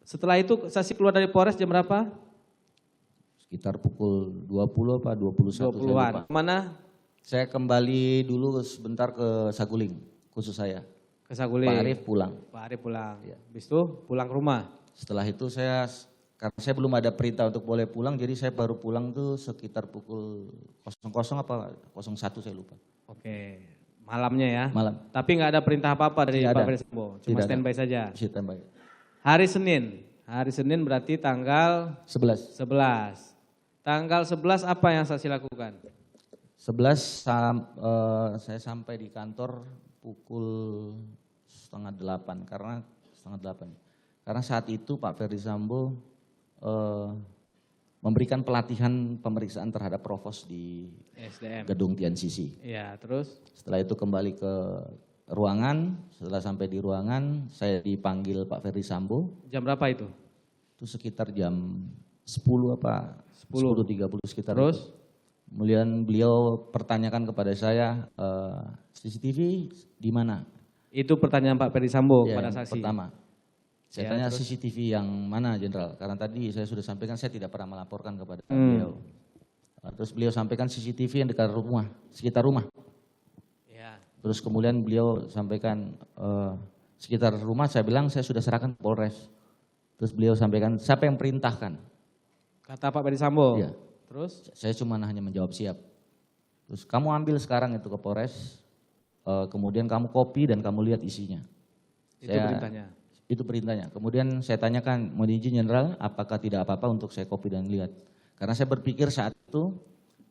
setelah itu saksi keluar dari Polres jam berapa? Sekitar pukul 20 apa 21 saya 20-an. lupa. Mana? Saya kembali dulu sebentar ke Saguling, khusus saya. Ke Saguling. Pak Arif pulang. Pak Arif pulang. Iya. Habis itu pulang ke rumah. Setelah itu karena saya belum ada perintah untuk boleh pulang, jadi saya baru pulang tuh sekitar pukul 00 apa 01 saya lupa. Oke. Malamnya ya. Malam. Tapi nggak ada perintah apa-apa dari Tidak Pak ada. Ferdisambo. Cuma Tidak ada. standby saja. Standby. Hari Senin. Hari Senin berarti tanggal 11. 11. Tanggal 11 apa yang saksi lakukan? 11 saya sampai di kantor pukul setengah 8 karena saat itu Pak Ferdisambo memberikan pelatihan pemeriksaan terhadap provos di SDM. gedung TNCC. Iya, terus? Setelah itu kembali ke ruangan, setelah sampai di ruangan saya dipanggil Pak Ferdisambo, Jam berapa itu? itu sekitar jam 10 apa 10.30 sekitar Terus? itu. Kemudian beliau pertanyakan kepada saya, CCTV di mana? Itu pertanyaan Pak Ferdisambo Ya, kepada yang saksi. pertama. Saya Ya, tanya terus? CCTV yang mana Jenderal? Karena tadi saya sudah sampaikan saya tidak pernah melaporkan kepada beliau. Terus beliau sampaikan CCTV yang dekat rumah, sekitar rumah. Ya. Terus kemudian beliau sampaikan sekitar rumah, saya bilang saya sudah serahkan ke Polres. Terus beliau sampaikan siapa yang perintahkan? Kata Pak Ferdisambo. Iya. Terus? Saya cuma hanya menjawab siap. Terus kamu ambil sekarang itu ke Polres, kemudian kamu copy dan kamu lihat isinya. Itu perintahnya. Itu perintahnya. Kemudian saya tanyakan, mohon izin Jenderal, apakah tidak apa-apa untuk saya copy dan lihat. Karena saya berpikir saat itu,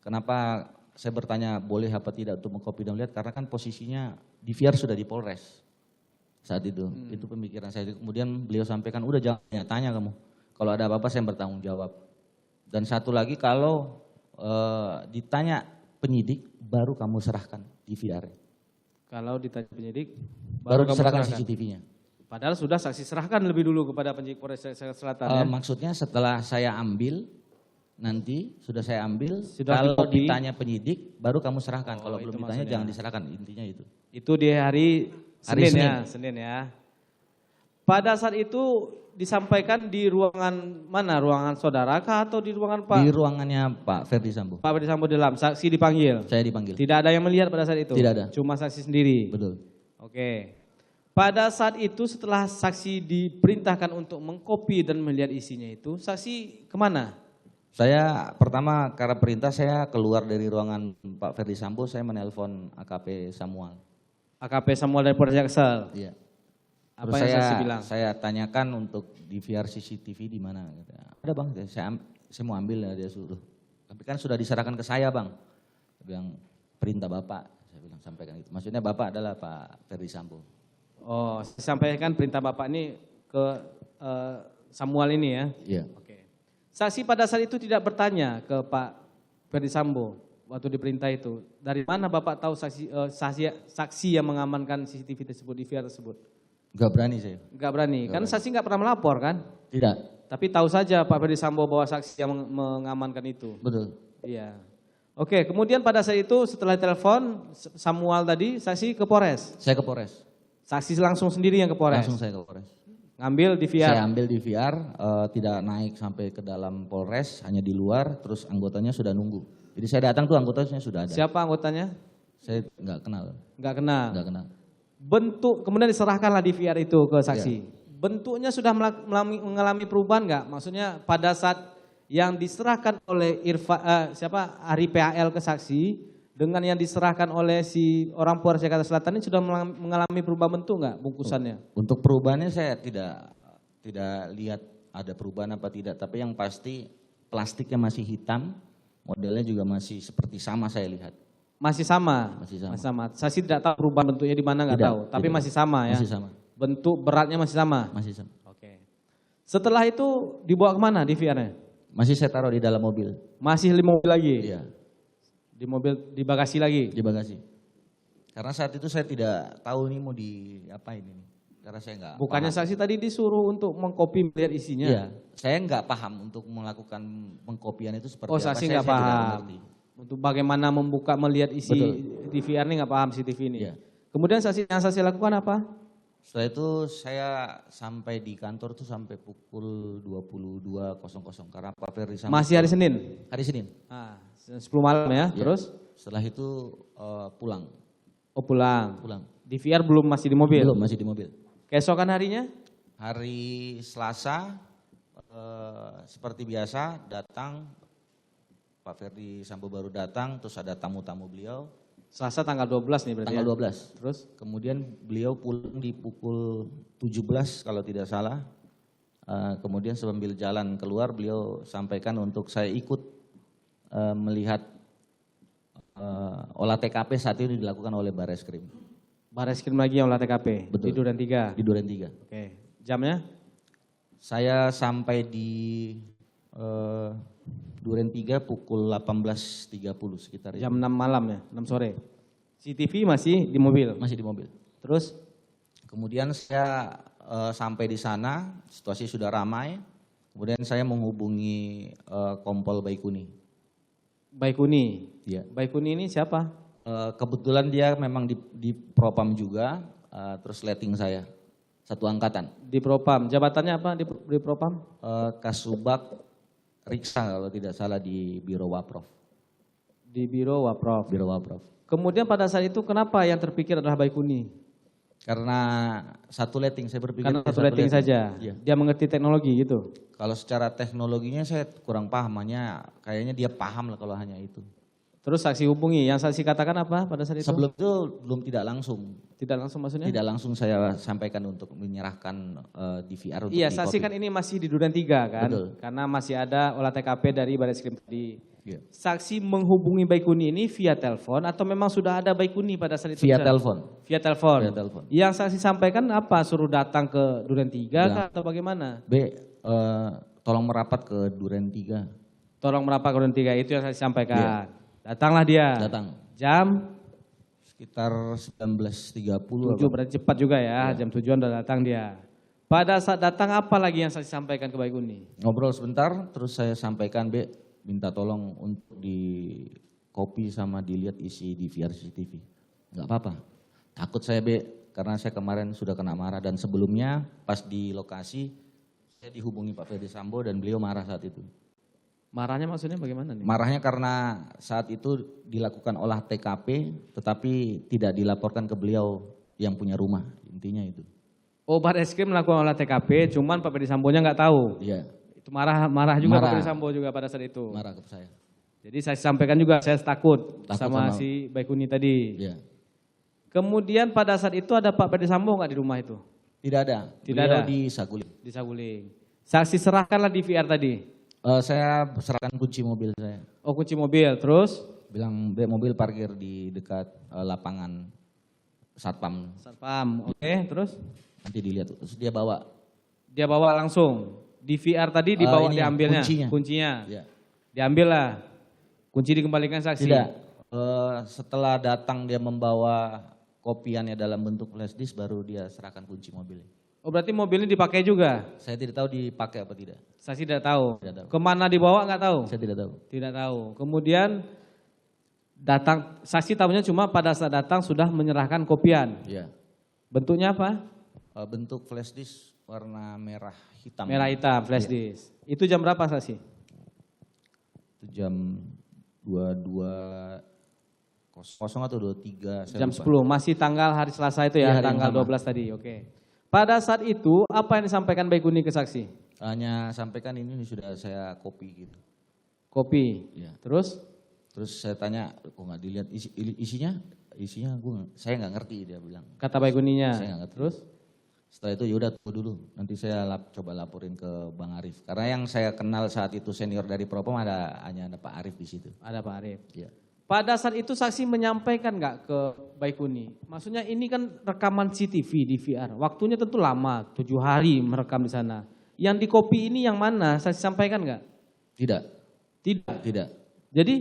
kenapa saya bertanya boleh apa tidak untuk mengcopy dan lihat, karena kan posisinya DVR sudah di Polres saat itu. Itu pemikiran saya. Kemudian beliau sampaikan, udah jangan tanya kamu. Kalau ada apa-apa saya bertanggung jawab. Dan satu lagi, kalau ditanya penyidik, baru kamu serahkan DVR. Kalau ditanya penyidik, Baru kamu diserahkan serahkan. CCTV-nya. Padahal sudah saksi serahkan lebih dulu kepada penyidik Polres Jakarta Selatan ya. Maksudnya setelah saya ambil, nanti sudah saya ambil, Sudah kalau di-copy. ditanya penyidik, baru kamu serahkan. Oh, Kalau itu belum ditanya maksudnya. jangan diserahkan, intinya itu. Itu di hari Hari Senin ya, Senin ya. pada saat itu disampaikan di ruangan mana? Ruangan saudara kah atau di ruangan Pak? Di ruangannya Pak Ferdi Sambo. Pak Ferdi Sambo dalam, saksi dipanggil? Saya dipanggil. Tidak ada yang melihat pada saat itu? Tidak ada. Cuma saksi sendiri? Betul. Oke. Pada saat itu setelah saksi diperintahkan untuk mengkopi dan melihat isinya itu, saksi kemana? Saya pertama karena perintah saya keluar dari ruangan Pak Ferdi Sambo, saya menelpon AKP Samuel. AKP Samuel dari Polres Jaksel? Iya. Apa Terus yang saksi bilang? Saya tanyakan untuk DVR CCTV di mana. Ada bang, saya mau ambil ya, dia suruh. Tapi kan sudah diserahkan ke saya bang. Dia bilang perintah bapak, saya bilang sampaikan itu. Maksudnya bapak adalah Pak Ferdi Sambo. Oh, saya sampaikan perintah bapak ini ke Samuel ini ya? Iya. Oke. Saksi pada saat itu tidak bertanya ke Pak Ferdi Sambo waktu diperintah itu. Dari mana bapak tahu saksi yang mengamankan CCTV tersebut, DVR tersebut? Enggak berani saya. Enggak berani, kan saksi enggak pernah melapor kan? Tidak. Tapi tahu saja Pak Ferdi Sambo bahwa saksi yang mengamankan itu. Betul. Iya. Oke, kemudian pada saat itu setelah telepon Samuel tadi, saksi ke Polres? Saya ke Polres. Saksi langsung sendiri yang ke Polres? Langsung saya ke Polres. Ngambil DVR? Saya ambil DVR, tidak naik sampai ke dalam Polres, hanya di luar, terus anggotanya sudah nunggu. Jadi saya datang tuh anggotanya sudah ada. Siapa anggotanya? Saya nggak kenal. Nggak kenal? Nggak kenal. Bentuk, kemudian diserahkanlah DVR itu ke saksi. Iya. Bentuknya sudah mengalami perubahan nggak? Maksudnya pada saat yang diserahkan oleh Ari PAL ke saksi dengan yang diserahkan oleh si orang Polres Jakarta Selatan ini sudah mengalami perubahan bentuk nggak bungkusannya? Untuk perubahannya saya tidak lihat ada perubahan apa tidak, tapi yang pasti plastiknya masih hitam, modelnya juga masih seperti sama saya lihat. Masih sama? Masih sama. Masih sama. Saksi tidak tahu perubahan bentuknya di mana nggak tahu, tapi tidak. masih sama ya? Masih sama. Bentuk beratnya masih sama? Masih sama. Oke. Setelah itu dibawa kemana DVR-nya? Masih saya taruh di dalam mobil. Masih di mobil lagi? Iya. Di mobil, di bagasi lagi? Di bagasi. Karena saat itu saya tidak tahu nih mau diapain ini. Karena saya nggak. Bukannya paham. saksi tadi disuruh untuk mengcopy melihat isinya? Iya. Saya nggak paham untuk melakukan pengkopian itu seperti apa. Saksi Saya nggak tidak paham. mengerti. Untuk bagaimana membuka melihat isi DVR ini nggak paham CCTV ini. Iya. Kemudian yang saksi lakukan apa? Setelah itu saya sampai di kantor tuh sampai pukul 22.00 karena Pak Ferdi Sambo. Masih hari Senin? Hari Senin. 10 malam ya, Ya. terus? Setelah itu pulang. Oh pulang. Pulang. DVR belum masih di mobil? Belum, masih di mobil. Keesokan harinya? Hari Selasa seperti biasa datang Pak Ferdi Sambo baru datang, terus ada tamu-tamu beliau. Selasa tanggal 12 nih berarti Tanggal ya? 12. Terus? Kemudian beliau pulang di pukul 17 kalau tidak salah. Kemudian sambil jalan keluar beliau sampaikan untuk saya ikut melihat olah TKP saat ini dilakukan oleh Barreskrim. Barreskrim lagi yang olah TKP? Betul. Di Duren 3? Di Duren 3. Oke. Jamnya? Saya sampai di Duren 3 pukul 18.30 sekitar itu. Jam 6 malam ya? 6 sore? CCTV masih di mobil? Masih di mobil. Terus? Kemudian saya sampai di sana, situasi sudah ramai. Kemudian saya menghubungi Kompol Baikuni. Baikuni? Iya. Baikuni ini siapa? Kebetulan dia memang di Propam juga, terus letting saya. Satu angkatan. Di Propam. Jabatannya apa di Propam? Kasubag Riksa kalau tidak salah di Biro Waprov. Di Biro Waprov. Biro Waprov. Kemudian pada saat itu kenapa yang terpikir adalah Baikuni? Karena satu letting saya berpikir. Karena satu letting saja? Iya. Dia mengerti teknologi gitu? Kalau secara teknologinya saya kurang paham, hanya kayaknya dia paham lah kalau hanya itu. Terus saksi hubungi, yang saksi katakan apa pada saat itu? Sebelum itu belum tidak langsung. Tidak langsung maksudnya? Tidak langsung saya sampaikan untuk menyerahkan DVR untuk iya, saksi kan ini masih di Duren 3 kan? Betul. Karena masih ada olah TKP dari Barreskrim tadi. Iya. Saksi menghubungi Baikuni ini via telepon atau memang sudah ada Baikuni pada saat itu? Via telepon. Via telepon. Via telepon. Yang saksi sampaikan apa? Suruh datang ke Duren 3 Ya. kah, atau bagaimana? Tolong merapat ke Duren 3. Tolong merapat ke Duren 3 itu yang saksi sampaikan. Iya. Datanglah dia. Datang. Jam Sekitar 19.30. 7 berarti cepat juga ya. Jam 7-an udah datang dia. Pada saat datang apa lagi yang saksi sampaikan ke Baikuni? Ngobrol sebentar, terus saya sampaikan, minta tolong untuk di copy sama dilihat isi DVR CCTV. Enggak apa-apa. Takut saya karena saya kemarin sudah kena marah dan sebelumnya pas di lokasi saya dihubungi Pak Ferdi Sambo dan beliau marah saat itu. Marahnya maksudnya bagaimana nih? Marahnya karena saat itu dilakukan olah TKP tetapi tidak dilaporkan ke beliau yang punya rumah, intinya itu. Oh, Barreskrim melakukan olah TKP, cuman Pak Ferdi Sambonya nggak tahu. Iya, Itu marah juga Marah. Pak Ferdi Sambo juga pada saat itu. marah ke saya. Jadi saya sampaikan juga saya takut sama- sama si Baikuni tadi. Iya. Kemudian pada saat itu ada Pak Ferdi Sambo nggak di rumah itu? Tidak ada, Tidak beliau ada. di Saguling. Di Saguling. Saksi serahkanlah di VR tadi. Saya serahkan kunci mobil saya. Oh, kunci mobil, terus Bilang mobil parkir di dekat lapangan Satpam. satpam. Oke, terus Nanti dilihat, terus dia bawa. dia bawa langsung. Di VR tadi dibawa Ini, diambilnya. kuncinya. Kuncinya. Ya. Diambil lah. Kunci dikembalikan saksi. Tidak, setelah datang dia membawa kopiannya dalam bentuk flash disk baru dia serahkan kunci mobilnya. Oh, berarti mobil ini dipakai juga. Saya tidak tahu dipakai apa tidak. Saksi tidak tahu. Tidak tahu. Kemana dibawa nggak tahu. Saya tidak tahu. Tidak tahu. Kemudian datang, saksi tahunya cuma pada saat datang sudah menyerahkan kopian. Ya. Bentuknya apa? Bentuk flash disk warna merah hitam. Merah hitam, flash Iya. disk. Itu jam berapa saksi? Itu jam 22.00 atau 23. saya Jam lupa. 10, masih tanggal hari Selasa itu ya, Iya, hari yang tanggal sama. 12 tadi, oke. Pada saat itu, apa yang disampaikan Baikuni ke saksi? Hanya sampaikan ini sudah saya copy gitu. Kopi. Ya. Terus? Terus saya tanya, kok nggak dilihat isinya? Isinya saya nggak ngerti dia bilang. Kata Baikuninya. Saya nggak ngerti. Terus? Setelah itu yaudah tunggu dulu, nanti saya coba laporin ke Bang Arif. Karena yang saya kenal saat itu senior dari Propam hanya ada Pak Arif di situ. Ada Pak Arif. Ya. Pada saat itu saksi menyampaikan nggak ke Baikuni? Maksudnya ini kan rekaman CCTV di VR. Waktunya tentu lama, 7 hari merekam di sana. Yang di copy ini yang mana? Saksi sampaikan nggak? Tidak, Tidak. tidak. Jadi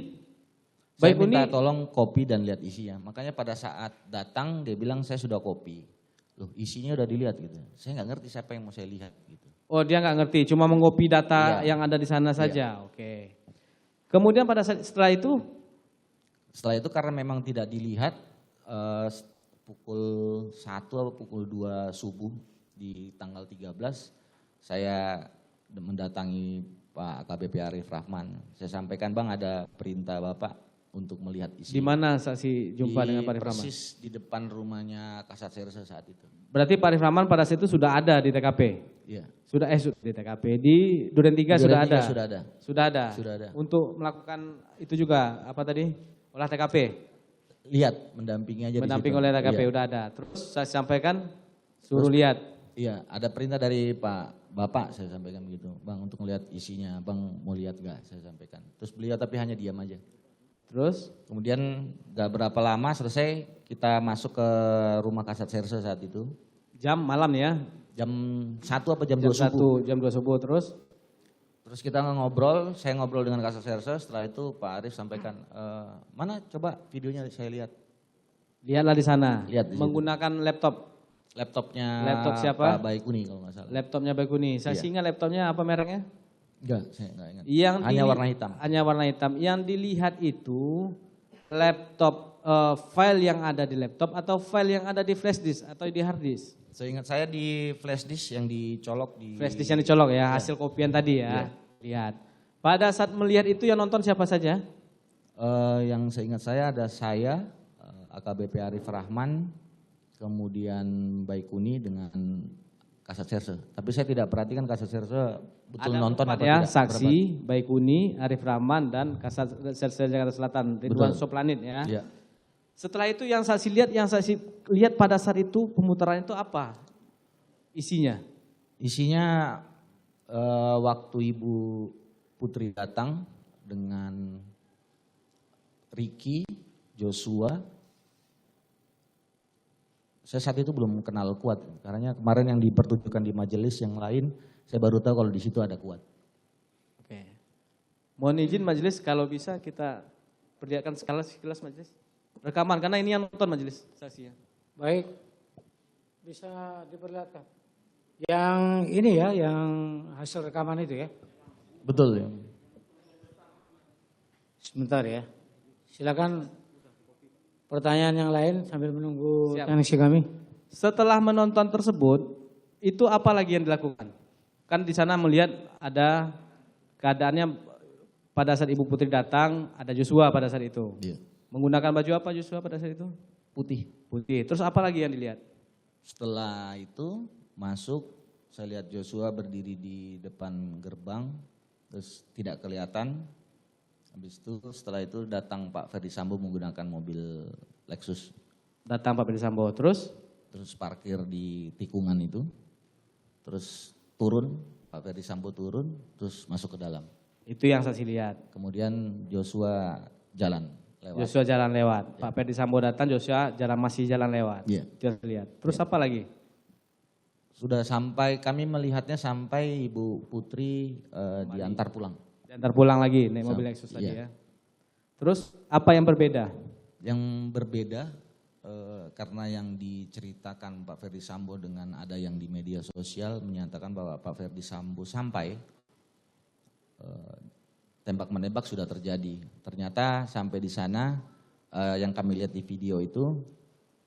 Saya Baikuni minta tolong copy dan lihat isinya. Makanya pada saat datang dia bilang saya sudah copy. Loh isinya udah dilihat gitu. Saya nggak ngerti siapa yang mau saya lihat gitu. oh dia nggak ngerti, cuma mengopi data Iya. yang ada di sana saja. Oke. Kemudian pada saat setelah itu Setelah itu karena memang tidak dilihat pukul 1 atau pukul 2 subuh di tanggal 13 saya mendatangi Pak AKBP Arif Rahman. Saya sampaikan Bang ada perintah Bapak untuk melihat isi. di mana saksi jumpa dengan Pak Arif Rahman? Persis di depan rumahnya Kasat Serse saat itu. Berarti Pak Arif Rahman pada saat itu sudah ada di TKP? Iya. Sudah di TKP. Di Duren 3 sudah ada? Sudah ada. Sudah ada? Sudah ada. Untuk melakukan itu juga, apa tadi? Olah TKP? Lihat, mendampingi aja Mendamping di situ. oleh TKP, Iya. udah ada. Terus saya sampaikan, suruh lihat. Iya, ada perintah dari Pak Bapak saya sampaikan begitu. Bang untuk melihat isinya, Bang mau lihat gak? Saya sampaikan. Terus beliau tapi hanya diam aja. Terus, Kemudian gak berapa lama selesai kita masuk ke rumah Kasat Serse saat itu. jam malam ya? Jam 1 apa jam 2 Jam subuh. 1, jam 2 subuh. Terus, Terus kita ngobrol, saya ngobrol dengan Kasat Serse. Setelah itu Pak Arif sampaikan, mana coba videonya saya lihat. lihatlah di sana. Lihat di situ. Menggunakan laptop. Laptopnya Laptop siapa? Pak Baikuni kalau nggak salah. Laptopnya Baikuni. Saya Iya. ingat laptopnya apa mereknya? Enggak, saya enggak ingat. Hanya warna hitam. Hanya warna hitam. Yang dilihat itu laptop, file yang ada di laptop atau file yang ada di flash disk atau di hard disk? Seingat saya di flash disk yang dicolok di... Flash disk yang dicolok ya, hasil kopian tadi ya. Lihat. Pada saat melihat itu yang nonton siapa saja? Yang seingat saya ada saya, AKBP Arif Rahman, kemudian Baikuni dengan Kasat Serse. Tapi saya tidak perhatikan Kasat Serse betul Ada nonton empat apa ya, tidak. saksi, Baikuni, Arif Rahman dan Kasat Serse Jakarta Selatan, Ridwan Betul. Soplanit ya. Iya. Setelah itu yang saksi lihat pada saat itu pemutaran itu apa? Isinya? Isinya waktu Ibu Putri datang dengan Ricky, Joshua. Saya saat itu belum kenal Kuat, karena kemarin yang dipertunjukkan di majelis yang lain, saya baru tahu kalau di situ ada Kuat. Oke. Mohon izin majelis kalau bisa kita perlihatkan sekilas majelis. Rekaman karena ini yang nonton majelis saksi ya. Baik, bisa diperlihatkan. Yang ini ya, yang hasil rekaman itu ya. Betul ya. Sebentar ya. Silakan pertanyaan yang lain sambil menunggu Siap. teknisi kami. Setelah menonton tersebut, itu apa lagi yang dilakukan? Kan di sana melihat ada keadaannya pada saat Ibu Putri datang, ada Joshua pada saat itu. Iya. Menggunakan baju apa Joshua pada saat itu? Putih. Putih. Terus apa lagi yang dilihat? Setelah itu masuk, saya lihat Joshua berdiri di depan gerbang, terus tidak kelihatan. Habis itu setelah itu datang Pak Ferdi Sambo menggunakan mobil Lexus. Datang Pak Ferdi Sambo. Terus Parkir di tikungan itu, terus turun, Pak Ferdi Sambo turun, terus masuk ke dalam. itu yang saksi lihat. Kemudian Joshua jalan lewat. Joshua jalan lewat. Pak Ferdi Sambo datang, Joshua masih jalan lewat. Iya. Itu yang saya lihat. Terus apa lagi? Sudah sampai, kami melihatnya sampai Ibu Putri diantar pulang. Diantar pulang lagi, naik mobil Lexus tadi iya. ya. Terus apa yang berbeda? Yang berbeda karena yang diceritakan Pak Ferdi Sambo dengan ada yang di media sosial menyatakan bahwa Pak Ferdi Sambo sampai tembak menembak sudah terjadi. Ternyata sampai di sana yang kami lihat di video itu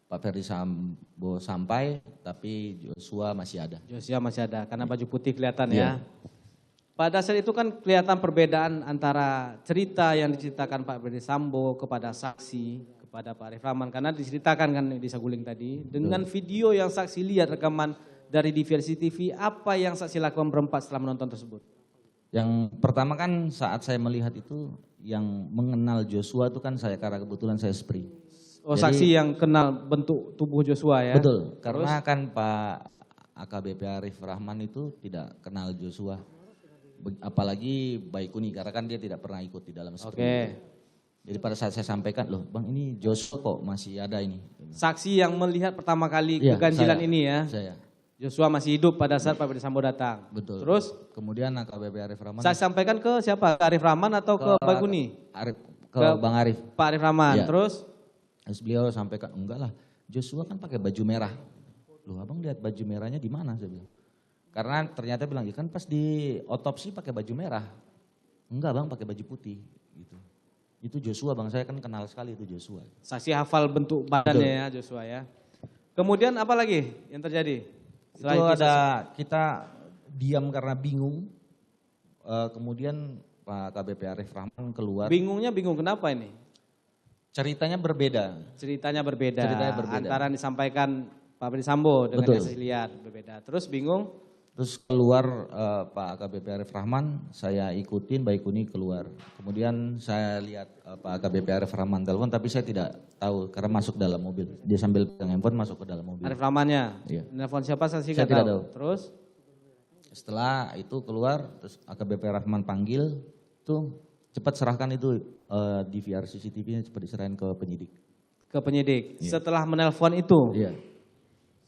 Pak Ferdi Sambo sampai tapi Joshua masih ada. Joshua masih ada karena baju putih kelihatan Iya. ya. Pada saat itu kan kelihatan perbedaan antara cerita yang diceritakan Pak Ferdi Sambo kepada saksi, kepada Pak Arif Rahman. Karena diceritakan kan di Saguling tadi. Dengan video yang saksi lihat rekaman dari diversi TV, apa yang saksi lakukan berempat setelah menonton tersebut? Yang pertama kan saat saya melihat itu yang mengenal Joshua itu kan saya karena kebetulan saya SPRI. Oh, Jadi, saksi yang kenal bentuk tubuh Joshua ya? Betul, karena kan Pak AKBP Arif Rahman itu tidak kenal Joshua. Apalagi Baikuni, karena kan dia tidak pernah ikut di dalam SPRI. Oke. Jadi pada saat saya sampaikan, loh Bang ini Joshua kok masih ada ini. Saksi yang melihat pertama kali Iya, keganjilan saya. ini ya? Saya, Joshua masih hidup pada saat Pak Ferdi Sambo datang. betul. Terus Kemudian AKBP Arif Rahman. saya sampaikan ke siapa? Ke Arif Rahman atau ke Baikuni? Ke Bang Arif. Pak Arif Rahman. Iya. Terus Beliau sampaikan, enggak lah Joshua kan pakai baju merah. Loh abang lihat baju merahnya di mana? Saya bilang. Karena ternyata bilang, ya kan pas di otopsi pakai baju merah. Enggak bang, pakai baju putih. Gitu. Itu Joshua bang, saya kan kenal sekali itu Joshua. saksi hafal bentuk badannya ya Joshua ya. Kemudian apa lagi yang terjadi? Setelah Itu kisah- ada, kita diam karena bingung. Kemudian Pak KBP Arif Rahman keluar. Bingungnya bingung kenapa ini? Ceritanya berbeda. Ceritanya berbeda. Ceritanya berbeda. Antara yang disampaikan Pak Ferdi Sambo dengan Betul. yang saya lihat berbeda. Terus bingung? Terus keluar Pak AKBP Arif Rahman, saya ikutin Baikuni keluar. Kemudian saya lihat Pak AKBP Arif Rahman telepon, tapi saya tidak tahu karena masuk dalam mobil. Dia sambil pegang handphone masuk ke dalam mobil. Arif Rahmannya. Iya. Nelfon siapa saksi Saya nggak tidak tahu. tahu. Terus Setelah itu keluar, terus AKBP Rahman panggil, tuh cepat serahkan itu DVR CCTV-nya cepat diserahin ke penyidik. ke penyidik. Iya. Setelah menelpon itu, Iya.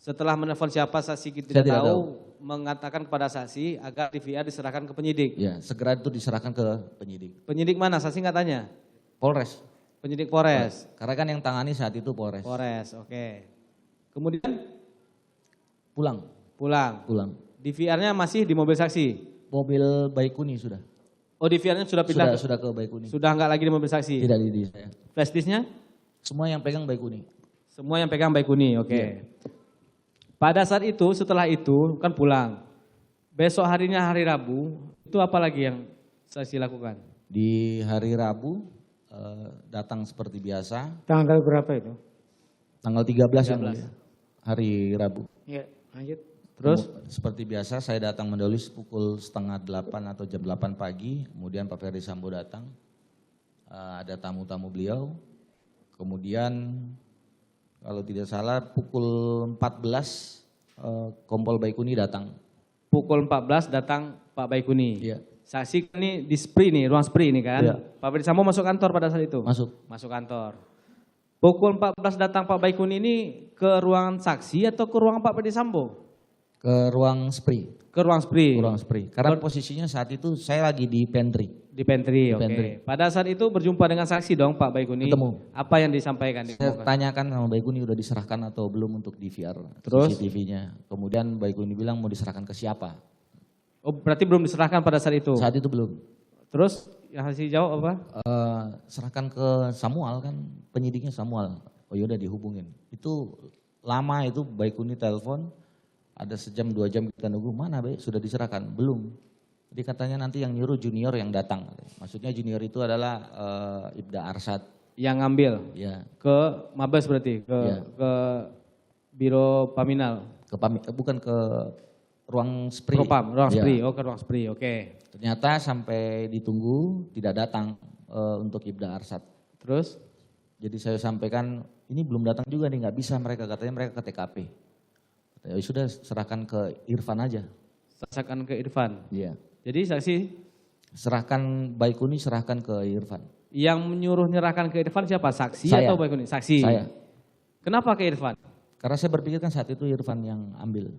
setelah menelpon siapa saksi kita Saya tidak tidak tahu, mengatakan kepada saksi agar DVR diserahkan ke penyidik. Iya, segera itu diserahkan ke penyidik. Penyidik mana? Saksi nggak tanya? Polres. Penyidik Polres. Karena kan yang tangani saat itu Polres. Polres, oke. Kemudian Pulang. pulang. DVR-nya masih di mobil saksi. Mobil Baikuni sudah. Oh, DVR-nya sudah pindah. Sudah ke Baikuni. Sudah nggak lagi di mobil saksi. Tidak di saya. Flash disk-nya? Semua yang pegang Baikuni. Semua yang pegang Baikuni, oke. Iya. Pada saat itu, setelah itu kan pulang. Besok harinya hari Rabu, itu apa lagi yang saksi lakukan? Di hari Rabu datang seperti biasa. Tanggal berapa itu? Tanggal 13 yang mulia. Hari Rabu. Ya, lanjut. Terus? Seperti biasa saya datang mendahului pukul 7:30 atau jam 8 pagi. Kemudian Pak Ferdi Sambo datang. Ada tamu-tamu beliau. Kemudian kalau tidak salah pukul 14 Kompol Baikuni datang. Pukul 14 datang Pak Baikuni. Iya. Saksi ini di SPRI nih, ruang SPRI ini kan. Iya. Pak Ferdi Sambo masuk kantor pada saat itu? Masuk. Masuk kantor. Pukul 14 datang Pak Baikuni ini ke ruangan saksi atau ke ruangan Pak Ferdi Sambo? Ke ruang SPRI. Ke ruang SPRI. Ruang SPRI. Karena posisinya saat itu saya lagi di pantry. Di pantry, oke. pantry. Pada saat itu berjumpa dengan saksi dong Pak Baikuni. Ketemu. Apa yang disampaikan? Saya tanyakan sama Baikuni udah diserahkan atau belum untuk DVR Terus? CCTV-nya. Kemudian Baikuni bilang mau diserahkan ke siapa? Oh, berarti belum diserahkan pada saat itu. Saat itu belum. Terus yang saksi jawab apa? Serahkan ke Samuel kan, penyidiknya Samuel. Oh yaudah dihubungin. Itu lama itu Baikuni telepon, ada sejam 2 jam kita nunggu, mana Baik sudah diserahkan? Belum. Jadi katanya nanti yang nyuruh junior yang datang. Maksudnya junior itu adalah Ibda Arsad. Yang ngambil Ya, ke Mabes berarti, ke Biro Paminal. bukan ke ruang SPRI. Propam, ruang Ya. SPRI, ke ruang SPRI, oke. Ternyata sampai ditunggu tidak datang untuk Ibda Arsad. Terus? Jadi saya sampaikan ini belum datang juga nih, nggak bisa mereka, katanya mereka ke TKP. Ya sudah serahkan ke Irfan aja. Serahkan ke Irfan. Iya. Jadi saksi Serahkan Baikuni, serahkan ke Irfan. yang menyuruh nyerahkan ke Irfan siapa? Saksi Saya. atau Baikuni? Saksi. Saya. Kenapa ke Irfan? Karena saya berpikir kan saat itu Irfan yang ambil.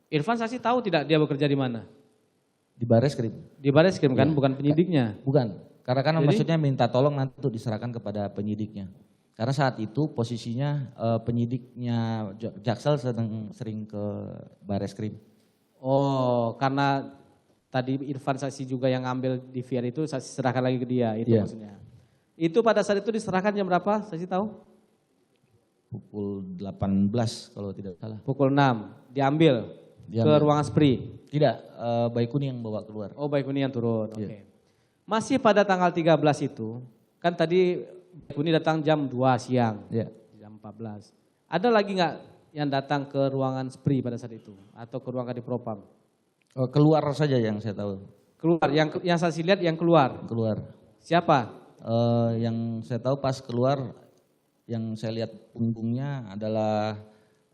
Irfan saksi tahu tidak dia bekerja di mana? Di Bareskrim. Di Bareskrim kan, Iya. bukan penyidiknya. Bukan. Karena kan Jadi? maksudnya minta tolong nanti untuk diserahkan kepada penyidiknya. Karena saat itu posisinya penyidiknya Jaksel sering ke Bareskrim. Oh, karena tadi Irfan saksi juga yang ngambil di VR itu saksi serahkan lagi ke dia, itu Iya. maksudnya. Itu pada saat itu diserahkan jam berapa? Saksi tahu? Pukul 18 kalau tidak salah. Pukul 6. Diambil ke Diambil. ruangan SPRI. Tidak, Baikuni yang bawa keluar. Oh, Baikuni yang turun. Oke. Iya. Masih pada tanggal 13 itu, kan tadi Baikuni datang jam 2 siang. Ya. Jam 14. Ada lagi nggak yang datang ke ruangan SPRI pada saat itu atau ke ruangan di Propam? Keluar saja yang saya tahu. Keluar, yang saksi lihat yang keluar. Keluar. Siapa? Yang saya tahu pas keluar, yang saya lihat punggungnya adalah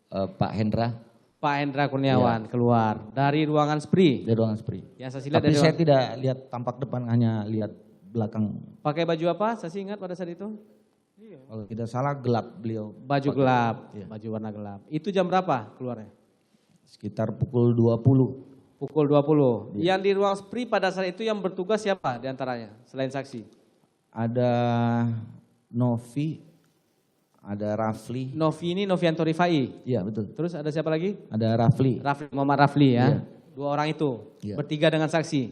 Pak Hendra Pak Hendra Kurniawan keluar dari ruangan SPRI. dari ruangan SPRI. Yang saksi lihat Tapi dari saya tidak lihat tampak depan, hanya lihat belakang. pakai baju apa? Saksi ingat pada saat itu? Kalau tidak salah gelap beliau. Baju pakai. gelap, Iya. baju warna gelap. Itu jam berapa keluarnya? Sekitar pukul 20. Pukul 20. Iya. Yang di ruang SPRI pada saat itu yang bertugas siapa di antaranya selain saksi? Ada Novi, ada Rafli. Novi ini Novianto Rifai. Iya betul. Terus ada siapa lagi? Ada Rafli. Rafli, Muhammad Rafli ya. Iya. 2 orang itu. Iya. Bertiga dengan saksi.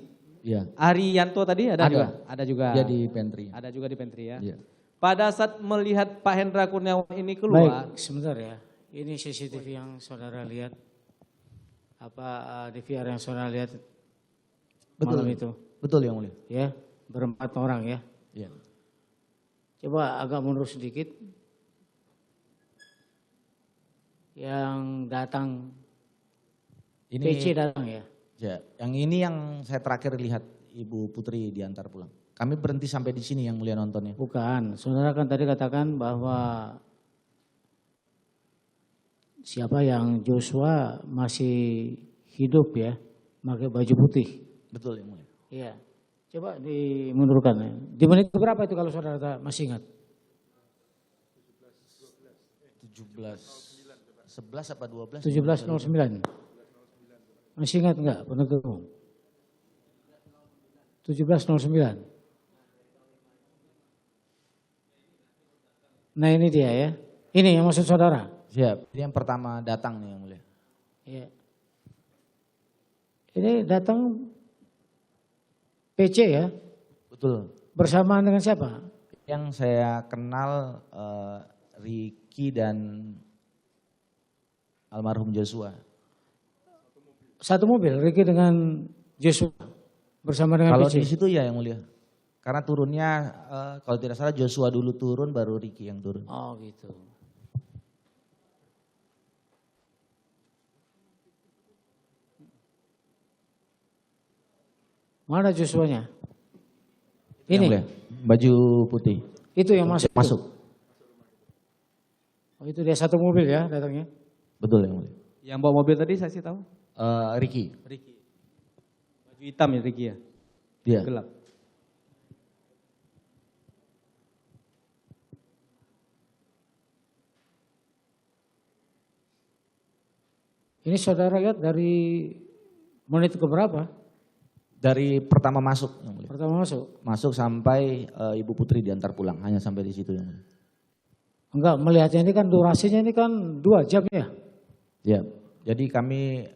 Iya. Ari Yanto tadi ada Ada. juga? Ada juga. Dia di pantry. Ada juga di pantry ya. Iya. Pada saat melihat Pak Hendra Kurniawan ini keluar, Baik, sebentar ya. Ini CCTV yang saudara lihat. Apa di VR yang saudara lihat Betul. malam itu? Betul yang mulia. Ya, berempat orang ya. Iya. Coba agak mundur sedikit. Yang datang, Ini PC datang ya. ya, yang ini yang saya terakhir lihat Ibu Putri diantar pulang. Kami berhenti sampai di sini yang mulia nontonnya. Bukan, saudara kan tadi katakan bahwa siapa yang Joshua masih hidup ya, pakai baju putih. Betul yang mulia. Iya. Coba dimundurkan ya. Di menit berapa itu kalau saudara masih ingat? 11 apa 12? 17.09. Masih ingat enggak penuntut umum? 17.09. Nah ini dia ya. Ini yang maksud saudara. Siap. Ini yang pertama datang nih yang mulia. Iya. Ini datang PC ya. Betul. Bersamaan dengan siapa? Yang saya kenal Ricky dan almarhum Joshua. Satu mobil, Ricky dengan Joshua bersama dengan Kalau PC. di situ ya yang mulia. Karena turunnya kalau tidak salah Joshua dulu turun baru Ricky yang turun. Oh gitu. Mana Joshua-nya? Yang Ini, mulia. Baju putih. itu yang masuk. Masuk. Oh itu dia satu mobil ya datangnya. Betul yang mulia. yang bawa mobil tadi saksi tahu? Ricky. Ricky. Baju hitam ya Ricky ya? Dia. Gelap. Ini saudara lihat dari menit ke berapa? Dari pertama masuk yang mulia. Pertama masuk. Masuk sampai Ibu Putri diantar pulang. Hanya sampai di situ yang mulia. Enggak, melihatnya ini kan durasinya ini kan 2 jam ya. Ya. Jadi kami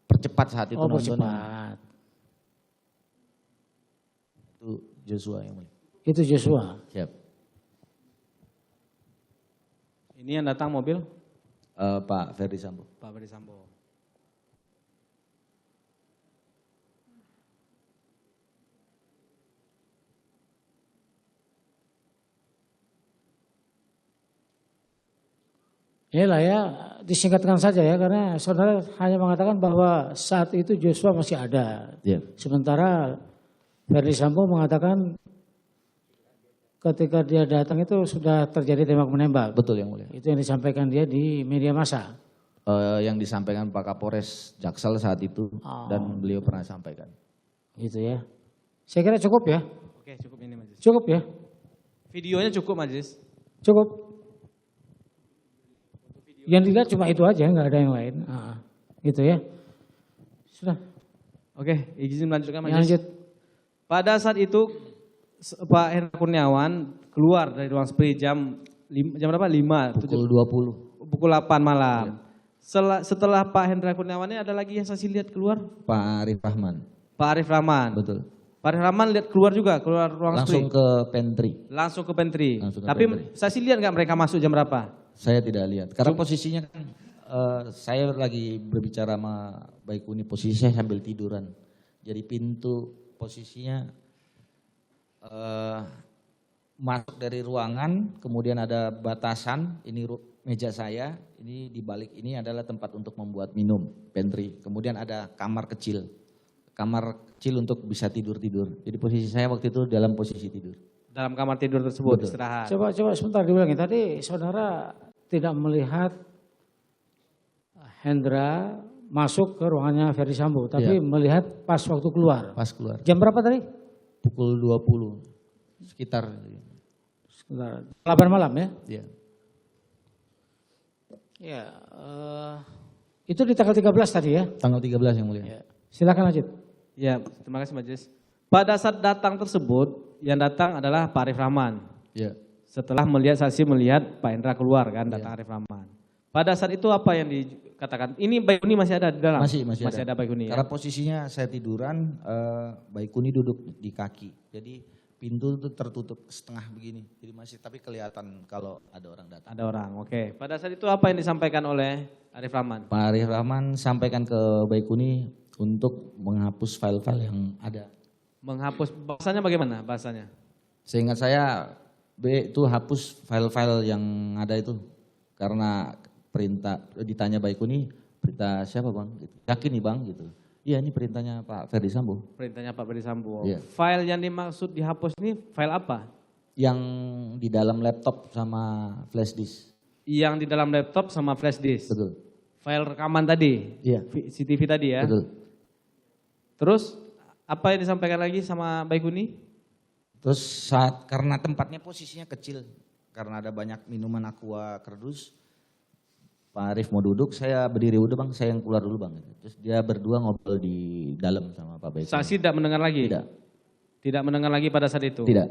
percepat saat itu Oh nontonnya. percepat. Itu Joshua yang mulia. Itu Joshua. Siap. Ini yang datang mobil? Pak Ferdi Sambo. Pak Ferdi Sambo. Inilah ya, disingkatkan saja ya, karena saudara hanya mengatakan bahwa saat itu Joshua masih ada. Iya. Sementara Ferdi Sambo mengatakan ketika dia datang itu sudah terjadi tembak menembak. Betul yang mulia. Itu yang disampaikan dia di media massa. Yang disampaikan Pak Kapolres Jaksel saat itu dan beliau pernah sampaikan. Gitu ya. Saya kira cukup ya. Oke, cukup ini Majelis. Cukup ya. Videonya cukup Majelis. Cukup. Yang dilihat cuma itu aja, nggak ada yang lain. Gitu ya. Sudah. Oke, izin melanjutkan Yang Majelis. lanjut. Pada saat itu Pak Hendra Kurniawan keluar dari ruang spree jam berapa? 5. Pukul 20. Pukul 8 malam. Setelah Pak Hendra Kurniawan ini ada lagi yang saksi lihat keluar? Pak Arif Rahman. Pak Arif Rahman. Betul. Pak Arif Rahman lihat keluar juga, keluar ruang Langsung spree. ke pantry. Langsung ke pantry. Langsung ke Tapi pantry. saksi lihat nggak mereka masuk jam berapa? Saya tidak lihat. Karena posisinya kan saya lagi berbicara sama Baikuni, posisi saya sambil tiduran. Jadi pintu posisinya masuk dari ruangan, kemudian ada batasan, ini meja saya, ini di balik ini adalah tempat untuk membuat minum, pantry. Kemudian ada kamar kecil untuk bisa tidur-tidur. Jadi posisi saya waktu itu dalam posisi tidur. Dalam kamar tidur tersebut. Betul. Istirahat. Coba sebentar diulangi. Tadi saudara tidak melihat Hendra masuk ke ruangannya Ferdi Sambo, tapi melihat pas waktu keluar. Pas keluar. Jam berapa tadi? Pukul 20, sekitar. Sebentar. 8 malam ya? Ya. Ya. Itu di tanggal 13 tadi ya? Tanggal 13 yang mulia. Ya. Silakan lanjut. Ya, terima kasih Majelis. Pada saat datang tersebut, yang datang adalah Pak Arif Rahman. Ya. Setelah saksi melihat Pak Hendra keluar kan, datang Arif Rahman. Pada saat itu apa yang dikatakan? Ini Baikuni masih ada di dalam? Masih ada Baikuni ya? Karena posisinya saya tiduran, Baikuni duduk di kaki. Jadi pintu itu tertutup setengah begini. Jadi masih, tapi kelihatan kalau ada orang datang. Ada orang, oke. Pada saat itu apa yang disampaikan oleh Arif Rahman? Pak Arif Rahman sampaikan ke Baikuni untuk menghapus file-file yang ada. Menghapus, bahasanya bagaimana bahasanya? Seingat saya B itu hapus file-file yang ada itu. Karena perintah, ditanya Baikuni, perintah siapa bang? Yakin nih bang gitu. Iya ini perintahnya Pak Ferdi Sambo. Perintahnya Pak Ferdi Sambo. Iya. File yang dimaksud dihapus ini file apa? Yang di dalam laptop sama flash disk. Yang di dalam laptop sama flash disk. Betul. File rekaman tadi. Iya. CCTV tadi ya. Betul. Terus apa yang disampaikan lagi sama Baikuni? Terus karena tempatnya posisinya kecil, karena ada banyak minuman aqua kerdus, Pak Arif mau duduk, saya berdiri udah bang, saya yang keluar dulu bang. Terus dia berdua ngobrol di dalam sama Pak Baikuni. Saksi tidak mendengar lagi? Tidak. Tidak mendengar lagi pada saat itu? Tidak.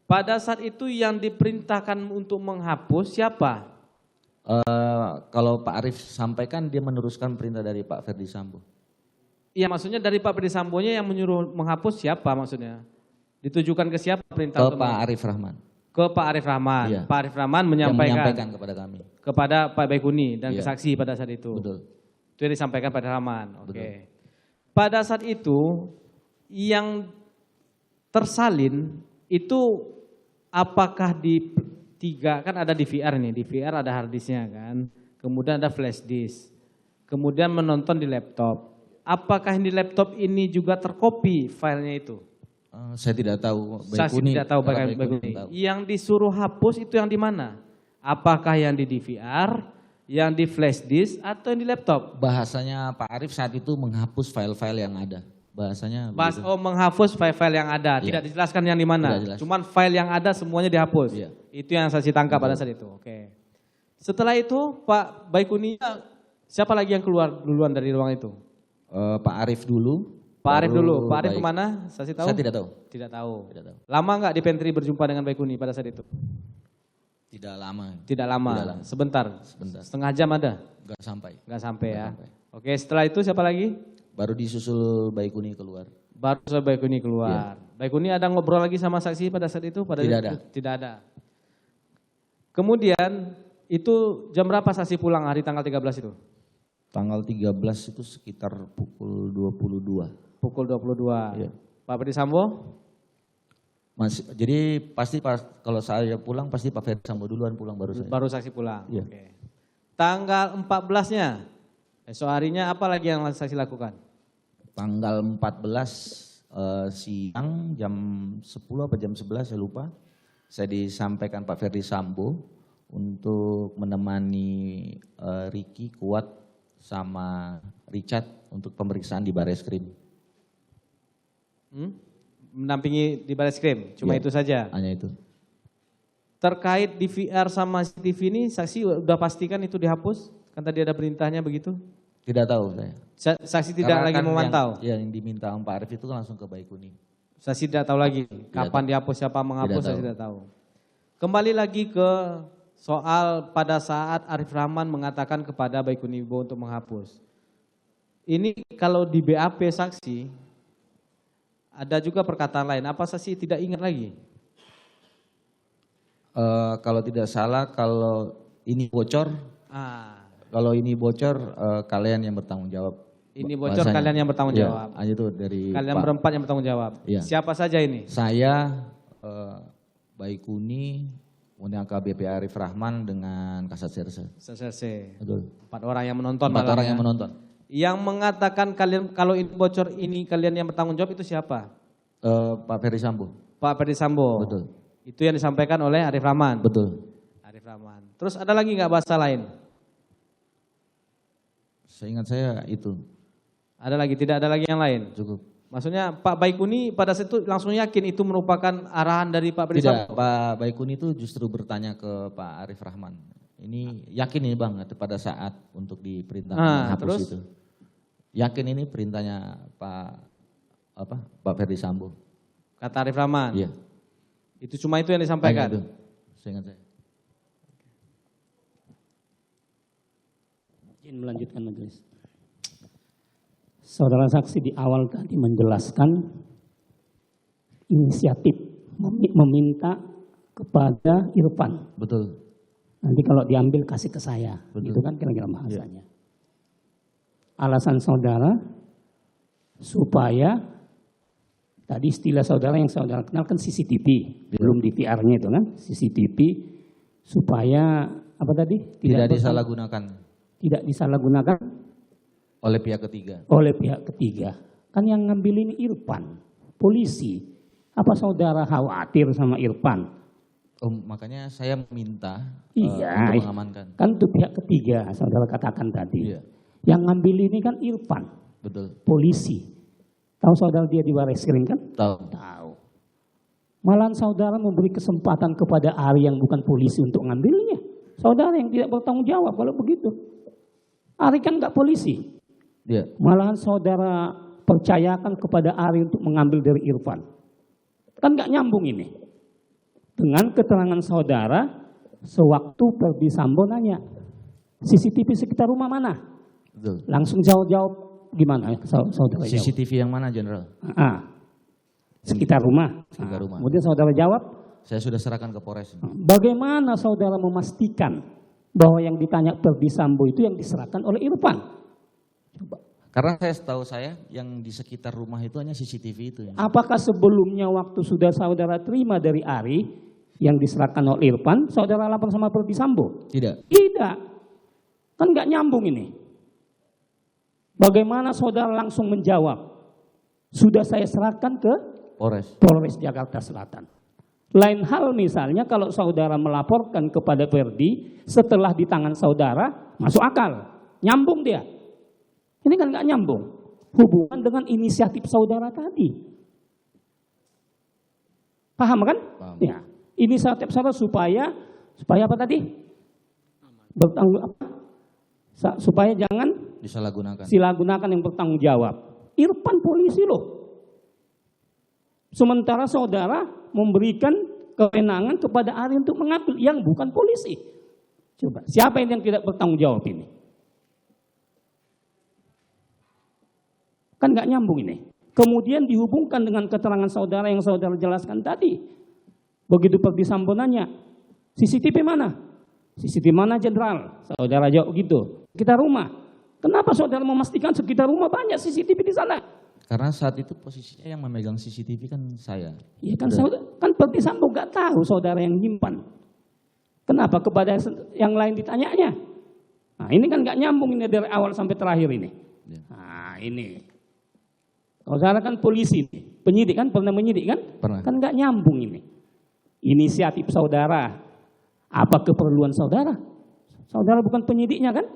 Pada saat itu yang diperintahkan untuk menghapus siapa? Kalau Pak Arif sampaikan dia meneruskan perintah dari Pak Ferdi Sambo. Iya maksudnya dari Pak Ferdi Sambonya yang menyuruh menghapus siapa maksudnya? Ditujukan ke siapa perintah? Ke Pak Arif Rahman. Ke Pak Arif Rahman. Iya. Pak Arif Rahman Yang menyampaikan kepada kami. kepada Pak Baikuni dan Iya. ke saksi pada saat itu. Betul. Itu yang disampaikan pada Rahman. Oke. Betul. Pada saat itu yang tersalin itu apakah di tiga, kan ada DVR nih, DVR ada hard disknya kan, kemudian ada flash disk, kemudian menonton di laptop. Apakah di laptop ini juga terkopi filenya itu? Saya tidak tahu. Saya tidak tahu Baikuni. Yang disuruh hapus itu yang di mana? Apakah yang di DVR, yang di flash disk, atau yang di laptop? Bahasanya Pak Arif saat itu menghapus file-file yang ada. Bahasanya begitu. Menghapus file-file yang ada, Iya. tidak dijelaskan yang di mana. Tidak jelas. Cuman file yang ada semuanya dihapus. Iya. Itu yang saya tangkap pada saat itu. Oke. Setelah itu Pak Baikuni, siapa lagi yang keluar duluan dari ruang itu? Pak Arif dulu. Pak Arif baru dulu. Pak Arif Baik. kemana? Saya tahu? Saya tidak tahu. Tidak tahu. Tidak tahu. Lama nggak di pantry berjumpa dengan Baikuni pada saat itu? Tidak lama. Tidak lama. Tidak lama. Sebentar. Sebentar. Setengah jam ada? Enggak sampai. Nggak sampai ya. sampai. Oke, setelah itu siapa lagi? Baru disusul Baikuni keluar. Baru saya Baikuni keluar. Baikuni ada ngobrol lagi sama saksi pada saat itu? Tidak ada. Tidak ada. Kemudian Itu jam berapa saksi pulang hari tanggal 13 itu? Tanggal 13 itu sekitar pukul 22. Pukul 22. Iya. Pak Ferdisambo? Jadi pasti kalau saya pulang pasti Pak Ferdisambo duluan pulang baru saya. Baru saksi pulang. Iya. Oke. Tanggal 14-nya, esok harinya apa lagi yang saksi lakukan? Tanggal 14 siang jam 10 apa jam 11 saya lupa. Saya disampaikan Pak Ferdisambo untuk menemani Ricky, Kuat sama Richard untuk pemeriksaan di Bareskrim. Mendampingi di Bareskrim, cuma Iya, itu saja. Hanya itu. Terkait DVR sama CCTV ini, saksi udah pastikan itu dihapus? Kan tadi ada perintahnya begitu? Tidak tahu saya. Saksi tidak Karena lagi kan memantau? yang diminta Om Pak Arief itu langsung ke Baikuni. Saksi tidak tahu lagi kapan dihapus, siapa menghapus, saya tidak tahu. Kembali lagi ke soal pada saat Arif Rahman mengatakan kepada Baikuni Wibowo untuk menghapus. Ini kalau di BAP saksi, ada juga perkataan lain, apa saksi tidak ingat lagi? Kalau tidak salah, kalau ini bocor, kalian yang bertanggung jawab. Ini bocor, Bahasanya. kalian yang bertanggung Iya, jawab. hanya itu dari Kalian Pak. berempat yang bertanggung jawab. Iya. Siapa saja ini? Saya, Baikuni, kemudian AKBP Arif Rahman dengan Kasat Serse. Serse. Betul. 4 orang yang menonton. 4 orang ya. yang menonton. Yang mengatakan kalian kalau ini bocor ini kalian yang bertanggung jawab itu siapa? Pak Ferdisambo. Pak Ferdisambo. Betul. Itu yang disampaikan oleh Arif Rahman. Betul. Arif Rahman. Terus ada lagi nggak bahasa lain? Seingat saya itu Ada lagi? Tidak ada lagi yang lain? cukup. Maksudnya Pak Baikuni pada saat itu langsung yakin itu merupakan arahan dari Pak Ferdisambo? Tidak, Pak Baikuni itu justru bertanya ke Pak Arif Rahman. Ini yakin ini Bang pada saat untuk diperintahkan menghapus terus? itu. Yakin ini perintahnya Pak Ferdisambo. Kata Arif Rahman? Iya. Itu cuma itu yang disampaikan? Hanya itu, seingat saya. Izin melanjutkan majelis. Saudara saksi di awal tadi menjelaskan inisiatif meminta kepada Irfan. Betul. Nanti kalau diambil kasih ke saya. Betul. Itu kan kira-kira bahasanya. Alasan saudara supaya tadi istilah saudara yang saudara kenal kan CCTV. Belum DVR-nya itu kan CCTV supaya apa tadi? Tidak disalahgunakan Tidak disalahgunakan oleh pihak ketiga. oleh pihak ketiga. Kan yang ngambil ini Irfan, polisi. Apa saudara khawatir sama Irfan? Makanya saya meminta Iya, untuk mengamankan. kan itu pihak ketiga, saudara katakan tadi. Iya. Yang ngambil ini kan Irfan, Betul. polisi. Tahu saudara dia di Bareskrim kan? Tahu. Tahu. Malahan saudara memberi kesempatan kepada Ari yang bukan polisi untuk ngambilnya. Saudara yang tidak bertanggung jawab kalau begitu. Ari kan nggak polisi. Iya. Malahan saudara percayakan kepada Ari untuk mengambil dari Irfan. Kan nggak nyambung ini. Dengan keterangan saudara, sewaktu Ferdisambo nanya, CCTV sekitar rumah mana? Betul. Langsung jawab gimana saudara jawab? CCTV yang mana, Jenderal? Sekitar rumah. Sekitar rumah. Kemudian saudara jawab, Saya sudah serahkan ke Polres. bagaimana saudara memastikan bahwa yang ditanya Ferdisambo itu yang diserahkan oleh Irfan? Coba. Karena setahu saya yang di sekitar rumah itu hanya CCTV itu. Apakah sebelumnya waktu sudah saudara terima dari Ari yang diserahkan oleh Irfan, saudara lapor sama Ferdisambo? Tidak. Tidak. Kan nggak nyambung ini. Bagaimana saudara langsung menjawab? Sudah saya serahkan ke Polres. Polres Jakarta Selatan. Lain hal misalnya kalau saudara melaporkan kepada Ferdi setelah di tangan saudara, masuk akal. Nyambung dia. Ini kan nggak nyambung. Hubungan dengan inisiatif saudara tadi. Paham kan? Paham. Ya. Inisiatif saudara supaya apa tadi? Bertanggung apa? Supaya jangan Disalahgunakan. gunakan yang bertanggung jawab. Irfan polisi loh. Sementara saudara memberikan kewenangan kepada Ari untuk mengambil yang bukan polisi. Coba, siapa yang tidak bertanggung jawab ini? Kan nggak nyambung ini. Kemudian dihubungkan dengan keterangan saudara yang saudara jelaskan tadi. Begitu Ferdisambo nanya, CCTV mana? CCTV mana jenderal? Saudara jawab gitu. Sekitar rumah. Kenapa saudara memastikan sekitar rumah banyak CCTV di sana? Karena saat itu posisinya yang memegang CCTV kan saya. Ya kan saudara, kan Ferdi Sambo gak tahu saudara yang nyimpan. Kenapa kepada yang lain ditanyanya? Nah ini kan gak nyambung ini dari awal sampai terakhir ini. Ya. Nah ini. Saudara kan polisi, penyidik kan, pernah menyidik kan? Pernah. Kan gak nyambung ini. Inisiatif saudara, apa keperluan saudara? Saudara bukan penyidiknya kan?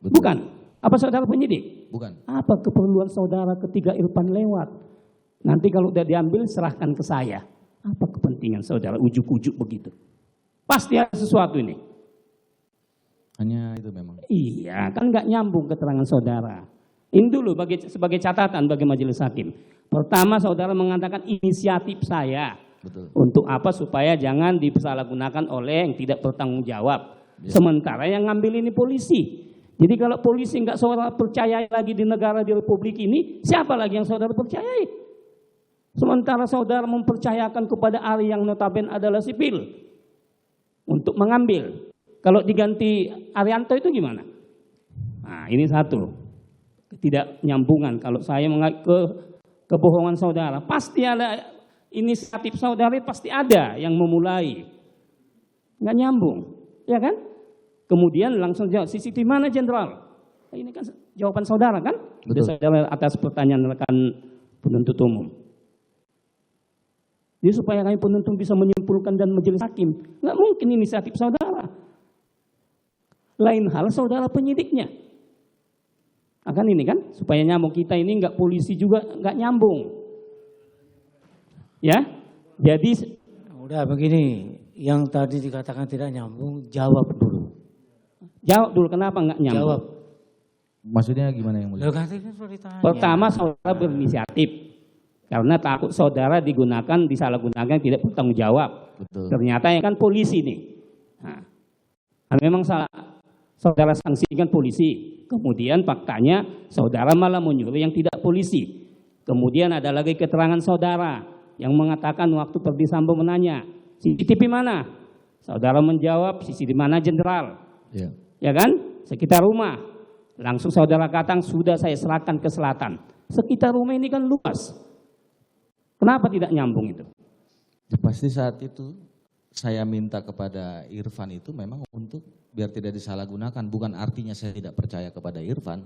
Betul. Bukan. Apa saudara penyidik? Bukan. Apa keperluan saudara ketika Irfan lewat? Nanti kalau udah diambil serahkan ke saya. Apa kepentingan saudara ujuk-ujuk begitu? Pasti ada sesuatu ini. Hanya itu memang. Iya, kan nggak nyambung keterangan saudara. Ini dulu sebagai catatan bagi majelis hakim. Pertama saudara mengatakan inisiatif saya. Betul. Untuk apa? Supaya jangan disalahgunakan oleh yang tidak bertanggung jawab. Ya. Sementara yang ngambil ini polisi. Jadi kalau polisi nggak saudara percayai lagi di negara di republik ini, siapa lagi yang saudara percayai? Sementara saudara mempercayakan kepada ahli yang notabene adalah sipil untuk mengambil. Kalau diganti Arianto itu gimana? Nah ini satu, ketidaknyambungan. Kalau saya kebohongan saudara, pasti ada inisiatif saudara, pasti ada yang memulai. Nggak nyambung, ya kan? Kemudian langsung jawab, CCTV mana jenderal? Ini kan jawaban saudara kan? Betul. Saudara atas pertanyaan rekan penuntut umum. Jadi supaya kami penuntut bisa menyimpulkan dan majelis hakim, nggak mungkin inisiatif saudara. Lain hal saudara penyidiknya. Akan ini kan, supaya nyambung kita ini nggak polisi juga nggak nyambung. Ya, jadi Udah begini, yang tadi dikatakan tidak nyambung, jawab dulu. jawab dulu kenapa nggak nyambung. Jawab. Maksudnya gimana yang mulia? Loh, kan sudah ditanya. Pertama saudara berinisiatif karena takut saudara digunakan, disalahgunakan, tidak bertanggung jawab. Betul. Ternyata yang kan polisi nih. Nah, memang saudara sanksikan polisi. Kemudian faktanya saudara malah menyuruh yang tidak polisi. Kemudian ada lagi keterangan saudara yang mengatakan waktu Ferdi Sambo menanya, CCTV mana? Saudara menjawab, CCTV mana jenderal? Ya. Ya kan? Sekitar rumah. Langsung saudara katakan sudah saya serahkan ke selatan. Sekitar rumah ini kan luas. Kenapa tidak nyambung itu? Ya, pasti saat itu saya minta kepada Irfan itu memang untuk biar tidak disalahgunakan. Bukan artinya saya tidak percaya kepada Irfan.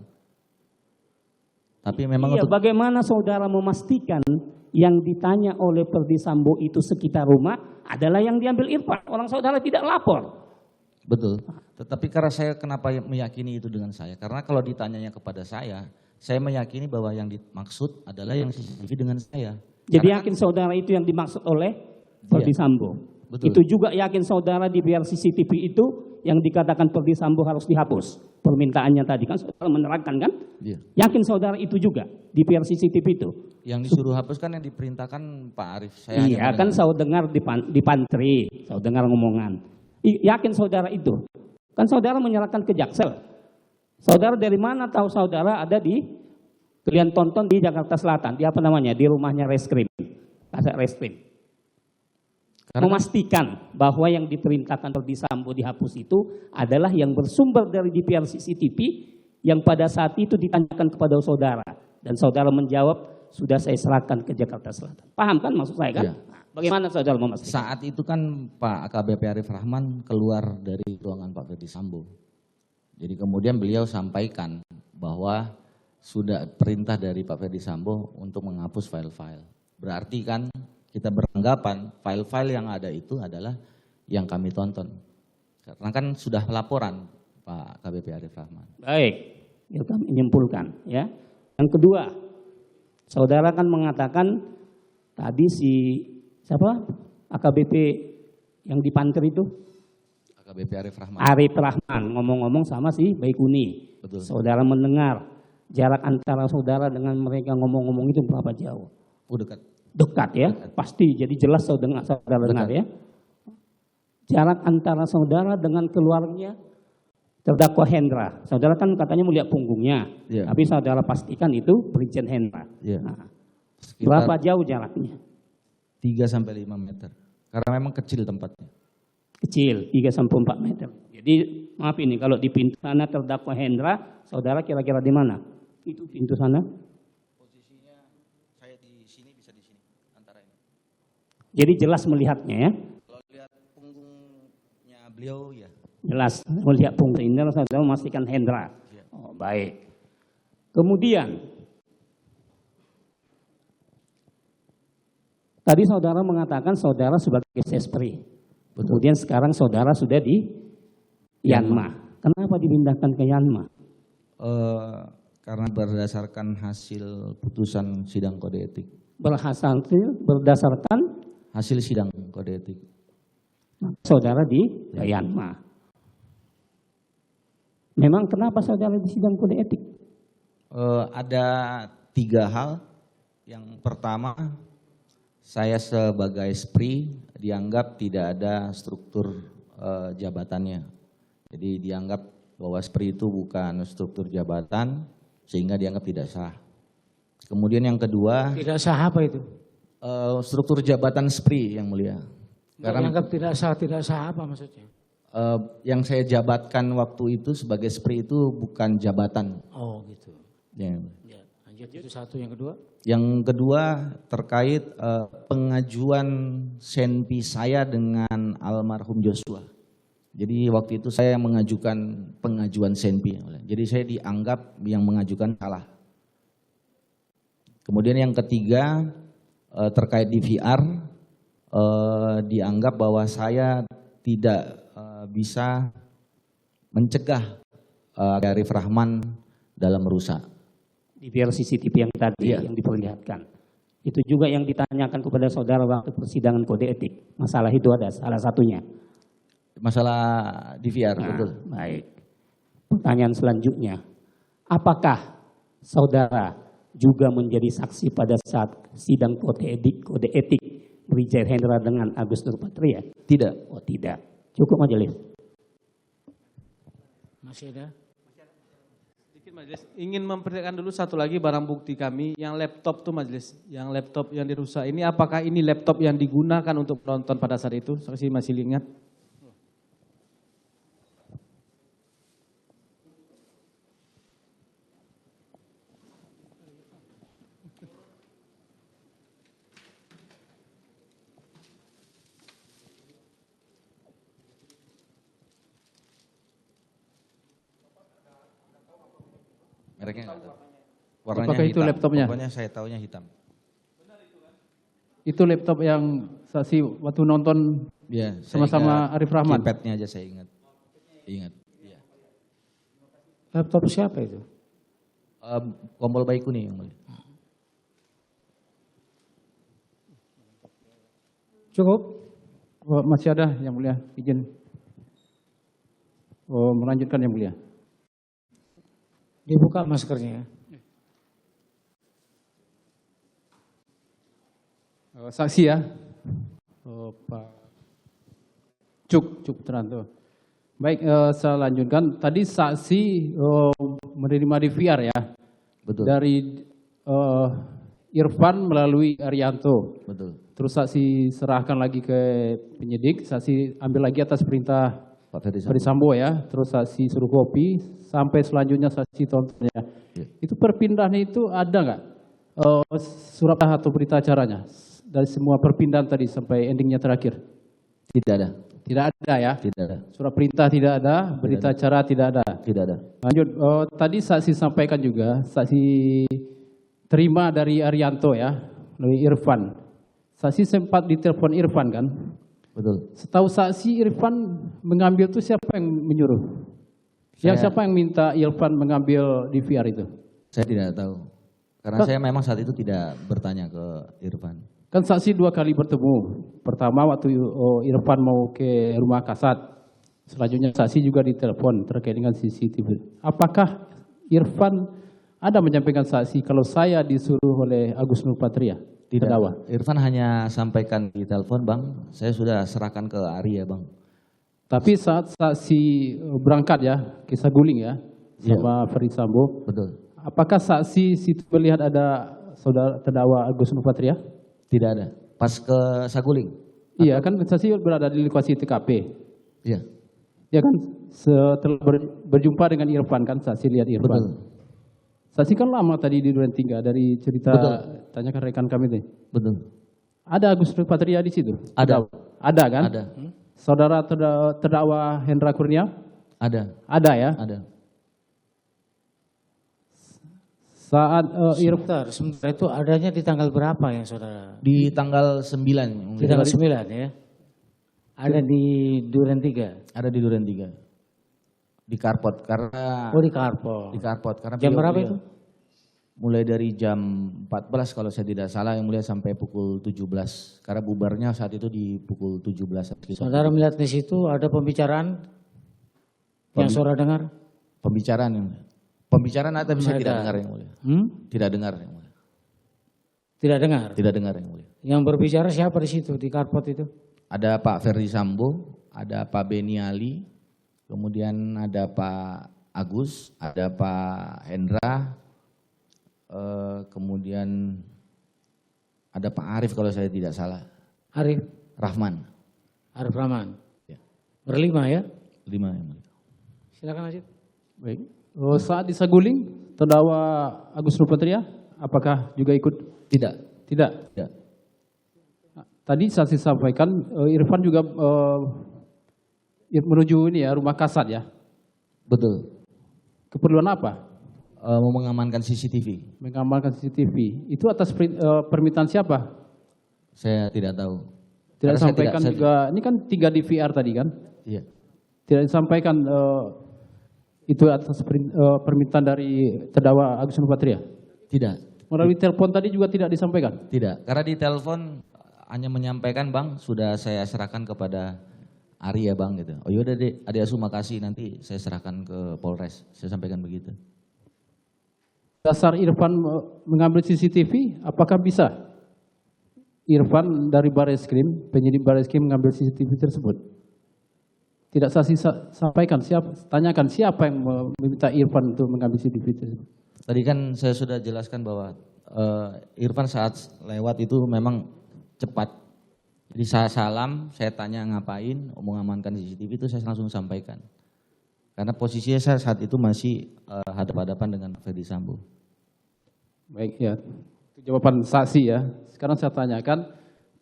Tapi memang Iya, untuk bagaimana saudara memastikan yang ditanya oleh Ferdi Sambo itu sekitar rumah adalah yang diambil Irfan. Orang saudara tidak lapor. betul. Tetapi karena saya kenapa meyakini itu dengan saya? Karena kalau ditanyanya kepada saya meyakini bahwa yang dimaksud adalah yang CCTV dengan saya. Jadi Karena yakin saudara itu yang dimaksud oleh Ferdi Sambo. Betul. Itu juga yakin saudara di biar CCTV itu yang dikatakan Ferdi Sambo harus dihapus. Permintaannya tadi kan saudara menerangkan kan? Iya. Yakin saudara itu juga di biar CCTV itu. Yang disuruh hapus kan yang diperintahkan Pak Arief. Saya Iya hanya kan mendengar. saya dengar di pantry, saya dengar ngomongan. Yakin saudara itu. Kan saudara menyerahkan ke Jaksel. Saudara dari mana tahu saudara ada di, kalian tonton di Jakarta Selatan, di apa namanya, di rumahnya Reskrim, Kasat Reskrim. Karena Memastikan bahwa yang diperintahkan Ferdi Sambo dihapus itu adalah yang bersumber dari DVR CCTV yang pada saat itu ditanyakan kepada saudara. Dan saudara menjawab, sudah saya serahkan ke Jakarta Selatan. Paham kan maksud saya kan? Iya. Nah, bagaimana saudara memastikan? saat itu kan Pak AKBP Arief Rahman keluar dari ruangan Pak Ferdi Sambo. Jadi kemudian beliau sampaikan bahwa sudah perintah dari Pak Ferdi Sambo untuk menghapus file-file. Berarti kan kita beranggapan file-file yang ada itu adalah yang kami tonton. Karena kan sudah laporan Pak AKBP Arief Rahman. Baik, itu kami menyimpulkan ya. Yang kedua, saudara kan mengatakan tadi siapa? AKBP yang di Pantri itu? AKBP Arief Rahman. Arief Rahman ngomong-ngomong sama si Baikuni. Betul. Saudara mendengar jarak antara saudara dengan mereka ngomong-ngomong itu berapa jauh? Oh dekat. Dekat ya, pasti. Jadi jelas saudara dengar ya. Jarak antara saudara dengan keluarnya terdakwa Hendra. Saudara kan katanya melihat punggungnya, Iya. tapi saudara pastikan itu Brigjen Hendra. Iya. Nah, Sekitar berapa jauh jaraknya? 3 sampai 5 meter. Karena memang kecil tempatnya. Kecil, 3 sampai 4 meter. Jadi Jadi maaf ini kalau di pintu sana terdakwa Hendra, saudara kira-kira di mana? Itu pintu sana. Posisinya saya di sini, bisa di sini antara ini. Jadi jelas melihatnya ya. Kalau lihat punggungnya beliau ya. Jelas melihat punggung ini saudara memastikan Hendra. Oh, baik. Kemudian tadi saudara mengatakan saudara sebagai sespri. Kemudian sekarang saudara sudah di Yanma. Kenapa dipindahkan ke Yanma? Karena berdasarkan hasil putusan sidang kode etik. Berdasarkan Hasil sidang kode etik. saudara di Yanma. Memang kenapa saudara di sidang kode etik? Ada 3 hal. Yang pertama, saya sebagai SPRI dianggap tidak ada struktur jabatannya. Jadi dianggap bahwa SPRI itu bukan struktur jabatan sehingga dianggap tidak sah. Kemudian yang kedua, Tidak sah apa itu? struktur jabatan SPRI yang mulia. Karena Dianggap tidak sah apa maksudnya? yang saya jabatkan waktu itu sebagai SPRI itu bukan jabatan. Oh gitu. Ya. Ya, lanjut itu satu. Yang kedua? Yang kedua terkait pengajuan senpi saya dengan almarhum Joshua. Jadi waktu itu saya yang mengajukan pengajuan senpi. Jadi saya dianggap yang mengajukan salah. Kemudian yang ketiga terkait DVR, dianggap bahwa saya tidak bisa mencegah Arif Rahman dalam merusak. Di biar CCTV yang tadi yang diperlihatkan. Itu juga yang ditanyakan kepada saudara waktu persidangan kode etik. Masalah itu ada salah satunya. Masalah DVR, betul. Baik. Pertanyaan selanjutnya. Apakah saudara juga menjadi saksi pada saat sidang kode etik Brigjen Hendra dengan Agus Nurpatria? Tidak. Oh tidak. Cukup majelis. Masih ada? Sedikit majelis, ingin memperlihatkan dulu satu lagi barang bukti kami, yang laptop tuh majelis, yang laptop yang dirusak ini, apakah ini laptop yang digunakan untuk penonton pada saat itu? Saksi masih ingat? Mereknya nggak tahu. Warnanya Apakah itu hitam. laptopnya? Pokoknya saya tahunya hitam. Itu laptop yang saksi waktu nonton Ya, saya sama-sama ingat Arif Rahman? keypadnya aja saya ingat. Ingat. Ya. Laptop siapa itu? Kompol Baikuni yang mulia. Cukup? Oh, masih ada yang mulia, izin. Oh, melanjutkan yang mulia. Dibuka maskernya. Saksi ya. Oh, Pak Cuk Teranto. Baik, saya lanjutkan. Tadi saksi menerima DVR ya. Betul. Dari Irfan melalui Arianto. Betul. Terus saksi serahkan lagi ke penyidik, saksi ambil lagi atas perintah Pak Ferdi Ferdi Sambo ya. Terus saksi suruh kopi, sampai selanjutnya saksi tonton ya. Ya. Itu perpindahan itu ada nggak surat atau berita acaranya dari semua perpindahan tadi sampai endingnya terakhir? Tidak ada. Tidak ada ya. Tidak ada. Surat perintah tidak ada, berita acara tidak ada. Tidak ada. Lanjut, tadi saksi sampaikan juga, saksi terima dari Arianto ya, dari Irfan. Saksi sempat ditelepon Irfan kan? Betul. Setahu saksi Irfan mengambil itu siapa yang menyuruh? Siapa yang minta Irfan mengambil DVR itu? Saya tidak tahu. Karena saya memang saat itu tidak bertanya ke Irfan. Kan saksi 2 kali bertemu. Pertama waktu Irfan mau ke rumah Kasat. Selanjutnya saksi juga ditelepon terkait dengan CCTV. Apakah Irfan ada menyampaikan saksi kalau saya disuruh oleh Agus Nurpatria? Tidak. Terdakwa? Irfan hanya sampaikan di telepon, Bang. Saya sudah serahkan ke Ari ya, Bang. Tapi saat saksi berangkat ya, ke Saguling ya, sama Ferdi Sambo. Betul. Apakah saksi situ melihat ada saudara terdakwa Agus Nurpatria? Tidak ada. Pas ke Saguling. Iya kan saksi berada di lokasi TKP. Iya. Ya kan, setelah berjumpa dengan Irfan kan, saksi lihat Irfan. Betul. Saksi kan lama tadi di Duren 3 dari cerita Betul. tanyakan rekan kami tadi. Betul. Ada Agus Nurpatria di situ? Ada. Ada kan? Ada. Saudara terdakwa Hendra Kurnia? Ada. Ada ya? Ada. Saat Sebentar itu adanya di tanggal berapa ya saudara? Di tanggal 9. Di tanggal 9 ya? Ada di Duren 3? Ada di Duren 3. Di Karpot karena Oh di Karpot. di Karpot karena Jam berapa itu? mulai dari jam 14 kalau saya tidak salah, yang mulia, sampai pukul 17. Karena bubarnya saat itu di pukul 17. Saudara melihat di situ ada pembicaraan yang saudara dengar? Pembicaraan yang mulia. Pembicaraan ada, bisa tidak dengar yang mulia. Tidak dengar yang mulia. Tidak dengar? Tidak dengar yang mulia. Yang berbicara siapa di situ, di Karpot itu? Ada Pak Ferdi Sambo, ada Pak Beni Ali, kemudian ada Pak Agus, ada Pak Hendra, kemudian ada Pak Arif kalau saya tidak salah. Arif Rahman. Rahman. Ya. Berlima ya? 5 yang mulia. Silakan Ajit. baik. Saat di Saguling, terdakwa Agus Nurpatria, apakah juga ikut? Tidak. Tidak. Tidak. Tadi saksi sampaikan Irfan juga menuju ini ya, rumah kasat ya. Betul. Keperluan apa? Mau mengamankan CCTV. Mengamalkan CCTV. Itu atas permintaan siapa? Saya tidak tahu. Tidak Karena saya disampaikan saya- juga, ini kan 3 DVR tadi kan? Iya. Tidak disampaikan itu atas permintaan dari terdakwa Agus Nurpatria? Tidak. Melalui telepon tadi juga tidak disampaikan? Tidak. Karena di telepon hanya menyampaikan, Bang, sudah saya serahkan kepada Ari ya Bang gitu. Oh yaudah deh, Adi Asu makasih, nanti saya serahkan ke Polres. Saya sampaikan begitu. Dasar Irfan mengambil CCTV, apakah bisa Irfan dari Barreskrim, penyidik Barreskrim mengambil CCTV tersebut? Tidak saksi sampaikan, tanyakan siapa yang meminta Irfan untuk mengambil CCTV tersebut. Tadi kan saya sudah jelaskan bahwa Irfan saat lewat itu memang cepat. Jadi saya salam, saya tanya ngapain, mau mengamankan CCTV itu saya langsung sampaikan. Karena posisinya saya saat itu masih hadap-hadapan dengan Ferdi Sambo. Baik ya, itu jawaban saksi ya. Sekarang saya tanyakan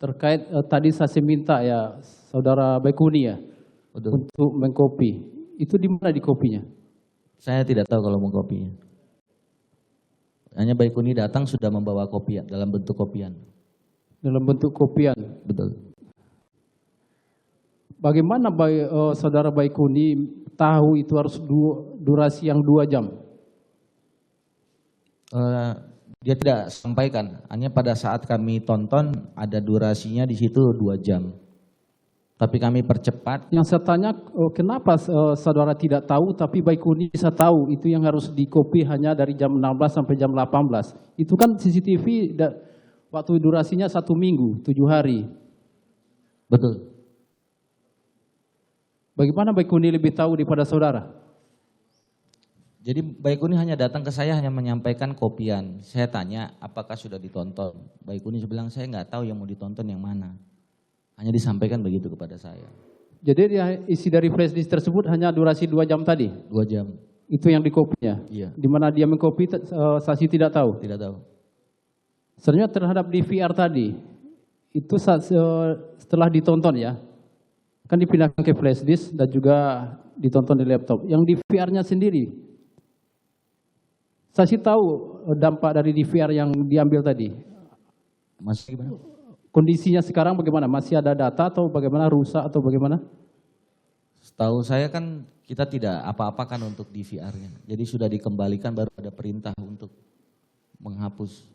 terkait tadi saksi minta ya saudara Baikuni ya. Betul. Untuk mengkopi. Itu di mana di kopinya? Saya tidak tahu kalau mau kopinya. Hanya Baikuni datang sudah membawa kopian dalam bentuk kopian. Dalam bentuk kopian. Betul. Bagaimana saudara Baikuni tahu itu harus durasi yang 2 jam? Dia tidak sampaikan. Hanya pada saat kami tonton ada durasinya di situ 2 jam. Tapi kami percepat. Yang saya tanya, kenapa saudara tidak tahu tapi Baikuni bisa tahu itu yang harus dikopi hanya dari jam 16 sampai jam 18. Itu kan CCTV waktu durasinya 1 minggu, 7 hari. Betul. Bagaimana Baikuni lebih tahu daripada saudara? Jadi Baikuni hanya datang ke saya hanya menyampaikan kopian. Saya tanya apakah sudah ditonton. Baikuni bilang saya nggak tahu yang mau ditonton yang mana. Hanya disampaikan begitu kepada saya. Jadi isi dari flash disk tersebut hanya durasi 2 jam tadi? 2 jam. Itu yang dikopinya? Iya. Di mana dia mengkopi saksi tidak tahu? Tidak tahu. Sebenarnya terhadap DVR tadi, itu setelah ditonton ya, kan dipindahkan ke flash disk dan juga ditonton di laptop. Yang DVR-nya sendiri, saksi tahu dampak dari DVR yang diambil tadi? Masih gimana? Kondisinya sekarang bagaimana? Masih ada data atau bagaimana, rusak atau bagaimana? Setahu saya kan kita tidak apa-apakan untuk DVR-nya. Jadi sudah dikembalikan baru ada perintah untuk menghapus.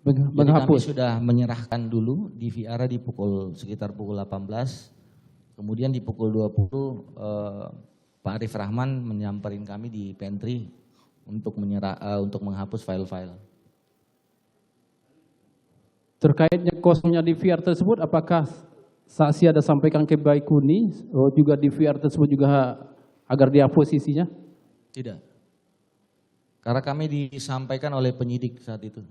Jadi kami sudah menyerahkan dulu DVR di sekitar pukul 18. Kemudian di pukul 20 Pak Arif Rahman menyamperin kami di pantry untuk menghapus file-file. Terkaitnya kosongnya DVR tersebut, apakah saksi ada sampaikan ke Baikuni juga DVR tersebut juga agar dihapus isinya? Tidak. Karena kami disampaikan oleh penyidik saat itu.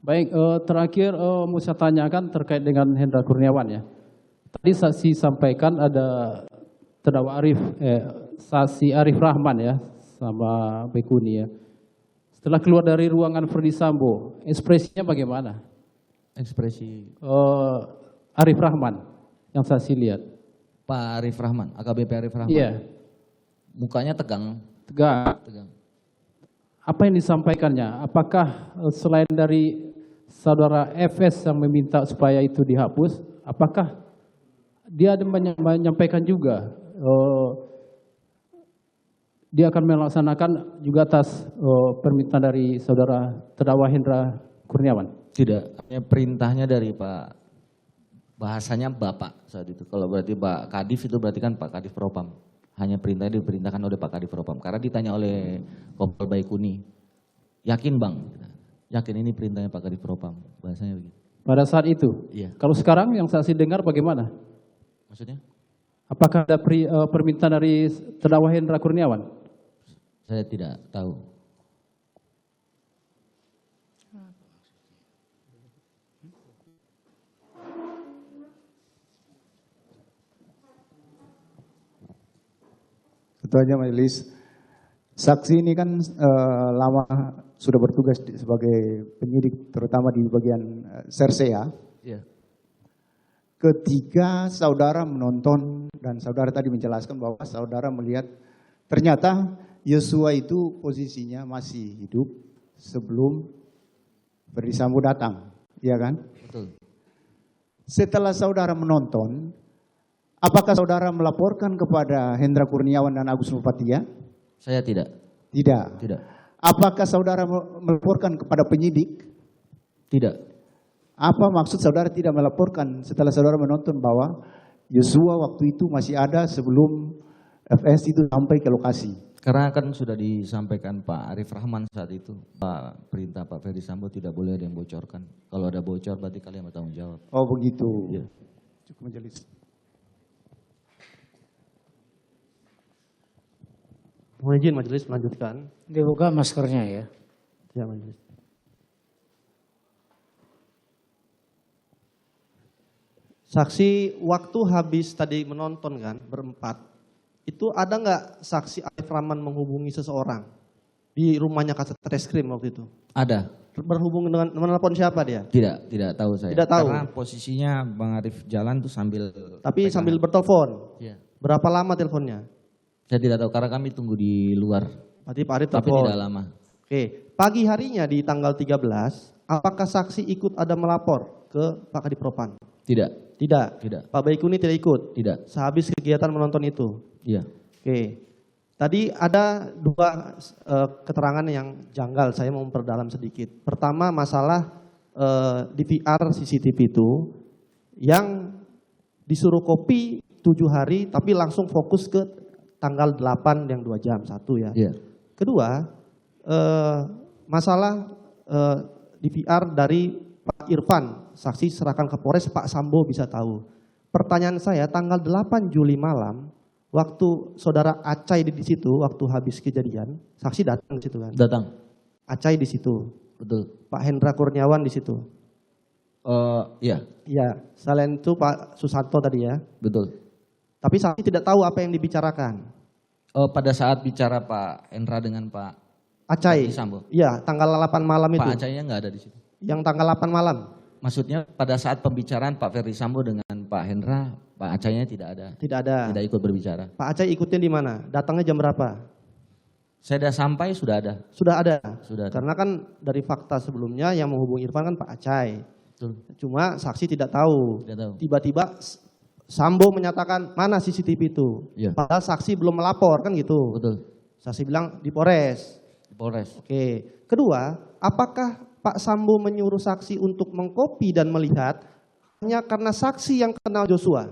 Baik, terakhir mau saya tanyakan terkait dengan Hendra Kurniawan ya. Tadi saksi sampaikan ada terdakwa saksi Arif Rahman ya sama Bekuni ya. Setelah keluar dari ruangan Verdi Sambo, ekspresinya bagaimana? Ekspresi Arif Rahman yang saksi lihat. Pak Arif Rahman, AKBP Arif Rahman. Iya, Mukanya tegang. tegak. Tegang. Apa yang disampaikannya? Apakah selain dari saudara FS yang meminta supaya itu dihapus, apakah dia ada menyampaikan juga dia akan melaksanakan juga atas permintaan dari saudara terdakwa Hendra Kurniawan? Tidak, hanya perintahnya dari Pak, bahasanya Bapak saat itu. Kalau berarti Pak Kadif itu berarti kan Pak Kadif Propam. Hanya perintahnya diperintahkan oleh Pak Kadif Propam. Karena ditanya oleh Kompol Baikuni, yakin Bang? Yakin ini perintahnya Pak Kadif Propam. Bahasanya begitu. Pada saat itu? Iya. Kalau sekarang yang saksi dengar bagaimana? Maksudnya? Apakah ada permintaan dari terdakwa Hendra Kurniawan? Saya tidak tahu. Ketuanya Majelis, saksi ini kan lama sudah bertugas sebagai penyidik, terutama di bagian Sersea. Iya. Ketika saudara menonton dan saudara tadi menjelaskan bahwa saudara melihat ternyata Yosua itu posisinya masih hidup sebelum Verdi Sambo datang, iya kan? Betul. Setelah saudara menonton, apakah saudara melaporkan kepada Hendra Kurniawan dan Agus Nurpatria? Saya tidak. Tidak. Tidak. Apakah saudara melaporkan kepada penyidik? Tidak. Apa maksud saudara tidak melaporkan setelah saudara menonton bahwa Yosua waktu itu masih ada sebelum FS itu sampai ke lokasi? Karena kan sudah disampaikan Pak Arif Rahman saat itu, Pak perintah Pak Verdi Sambo tidak boleh ada yang bocorkan. Kalau ada bocor berarti kalian bertanggung jawab. Oh begitu. Iya. Cukup Majelis. Mohon izin majelis melanjutkan. Dibuka maskernya ya. Ya majelis. Saksi waktu habis tadi menonton kan berempat, itu ada nggak saksi Arif Rahman menghubungi seseorang di rumahnya Katreskrim waktu itu? Ada. Berhubung dengan menelpon siapa dia? Tidak tahu saya. Tidak tahu. Karena posisinya Bang Arif jalan tuh sambil Tapi sambil bertelepon. Iya. Berapa lama teleponnya? Saya tidak tahu karena kami tunggu di luar. Berarti Pak Arif Tapi telepon. tidak lama. Oke, pagi harinya di tanggal 13, apakah saksi ikut ada melapor ke Pak Kadif Propam? Tidak. Tidak. Tidak. Pak Baikuni tidak ikut. Tidak. Sehabis kegiatan menonton itu. Iya. Oke. Tadi ada dua keterangan yang janggal, saya mau memperdalam sedikit. Pertama masalah DVR CCTV itu yang disuruh copy 7 hari tapi langsung fokus ke tanggal 8 yang 2 jam, satu ya. Iya. Kedua, masalah DVR dari Pak Irfan, saksi serahkan ke Polres, Pak Sambo bisa tahu. Pertanyaan saya, tanggal 8 Juli malam, waktu saudara Acai di situ, waktu habis kejadian, saksi datang di situ kan? Datang. Acai di situ, Betul. Pak Hendra Kurniawan di situ. Iya. Iya, selain itu Pak Susanto tadi ya. Betul. Tapi saksi tidak tahu apa yang dibicarakan. Pada saat bicara Pak Hendra dengan Pak Acai. Verdi Sambo. Iya, tanggal 8 malam itu. Pak Acainya nggak ada di situ. Yang tanggal 8 malam. Maksudnya pada saat pembicaraan Pak Verdi Sambo dengan Pak Hendra, Pak Acainya tidak ada. Tidak ada. Tidak ikut berbicara. Pak Acai ikutnya di mana? Datangnya jam berapa? Saya sudah sampai sudah ada. Sudah ada. Sudah ada. Karena kan dari fakta sebelumnya yang menghubungi Irfan kan Pak Acai. Betul. Cuma saksi tidak tahu. Tidak tahu. Tiba-tiba Sambo menyatakan mana CCTV itu. Iya. Padahal saksi belum melapor kan gitu. Betul. Saksi bilang di Polres. Di Polres. Oke. Kedua, apakah Pak Sambo menyuruh saksi untuk mengkopi dan melihat hanya karena saksi yang kenal Joshua?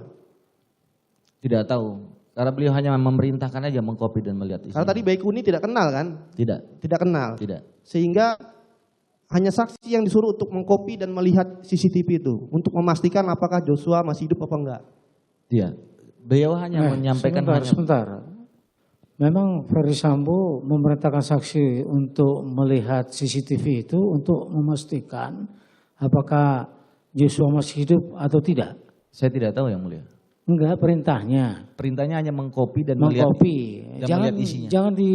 Tidak tahu. Karena beliau hanya memerintahkan aja mengkopi dan melihat isinya. Karena tadi Baikuni tidak kenal kan? Tidak. Tidak kenal. Tidak. Sehingga hanya saksi yang disuruh untuk mengkopi dan melihat CCTV itu untuk memastikan apakah Joshua masih hidup apa enggak. Iya. Beliau hanya menyampaikan Sebentar. Memang Verdi Sambo memerintahkan saksi untuk melihat CCTV itu untuk memastikan apakah Joshua masih hidup atau tidak. Saya tidak tahu yang mulia. Enggak, perintahnya. Perintahnya hanya mengcopy dan melihat Mengcopy. dan Jangan melihat isinya. jangan di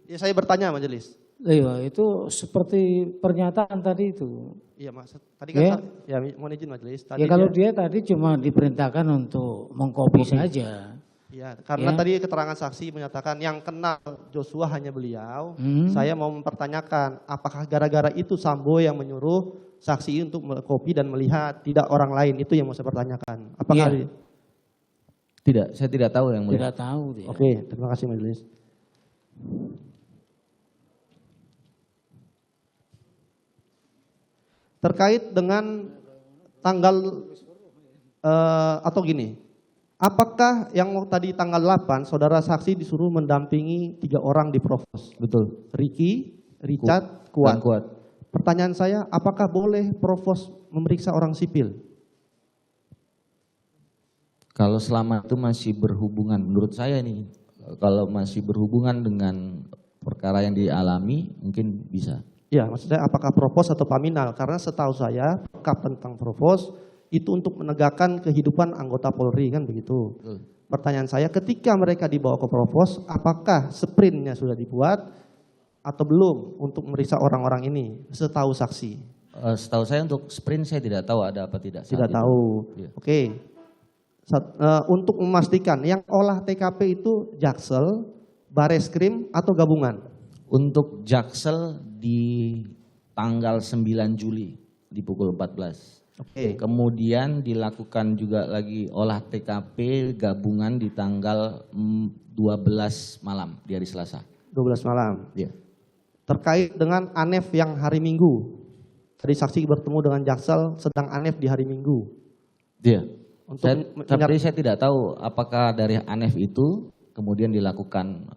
Ya, saya bertanya majelis. iya, itu seperti pernyataan tadi itu. Iya mas, tadi kan Ya. ya mohon izin majelis. Tadi Ya kalau dia tadi cuma diperintahkan untuk mengcopy saja. ya, karena Ya. tadi keterangan saksi menyatakan yang kenal Joshua hanya beliau. Saya mau mempertanyakan, apakah gara-gara itu Sambo yang menyuruh saksi untuk mengcopy dan melihat, tidak orang lain? Itu yang mau saya pertanyakan. Apakah? Iya. Tidak, saya tidak tahu yang mulia. Tidak tahu dia. Oke, terima kasih majelis. Terkait dengan tanggal atau gini, apakah yang tadi tanggal 8 saudara saksi disuruh mendampingi 3 orang di provos? Betul. Ricky, Richard, Dan Kuat. Kuat. Pertanyaan saya, apakah boleh provos memeriksa orang sipil? Kalau selama itu masih berhubungan, menurut saya nih, kalau masih berhubungan dengan perkara yang dialami, mungkin bisa. Ya, maksud saya apakah provos atau paminal? Karena setahu saya, perkap tentang provos itu untuk menegakkan kehidupan anggota Polri, kan begitu. Pertanyaan saya, ketika mereka dibawa ke provos, apakah sprintnya sudah dibuat atau belum untuk memeriksa orang-orang ini? Setahu saksi. Setahu saya untuk sprint saya tidak tahu ada apa tidak. saat Tidak itu. tahu. Iya. Oke. Untuk memastikan, yang olah TKP itu Jaksel, Bareskrim, atau gabungan? Untuk Jaksel di tanggal 9 Juli di pukul 14. Oke. Kemudian dilakukan juga lagi olah TKP gabungan di tanggal 12 malam di hari Selasa. 12 malam. Iya. Terkait dengan Anef yang hari Minggu. Tadi saksi bertemu dengan Jaksel sedang Anef di hari Minggu. Iya. Untuk Tapi saya tidak tahu apakah dari Anef itu kemudian dilakukan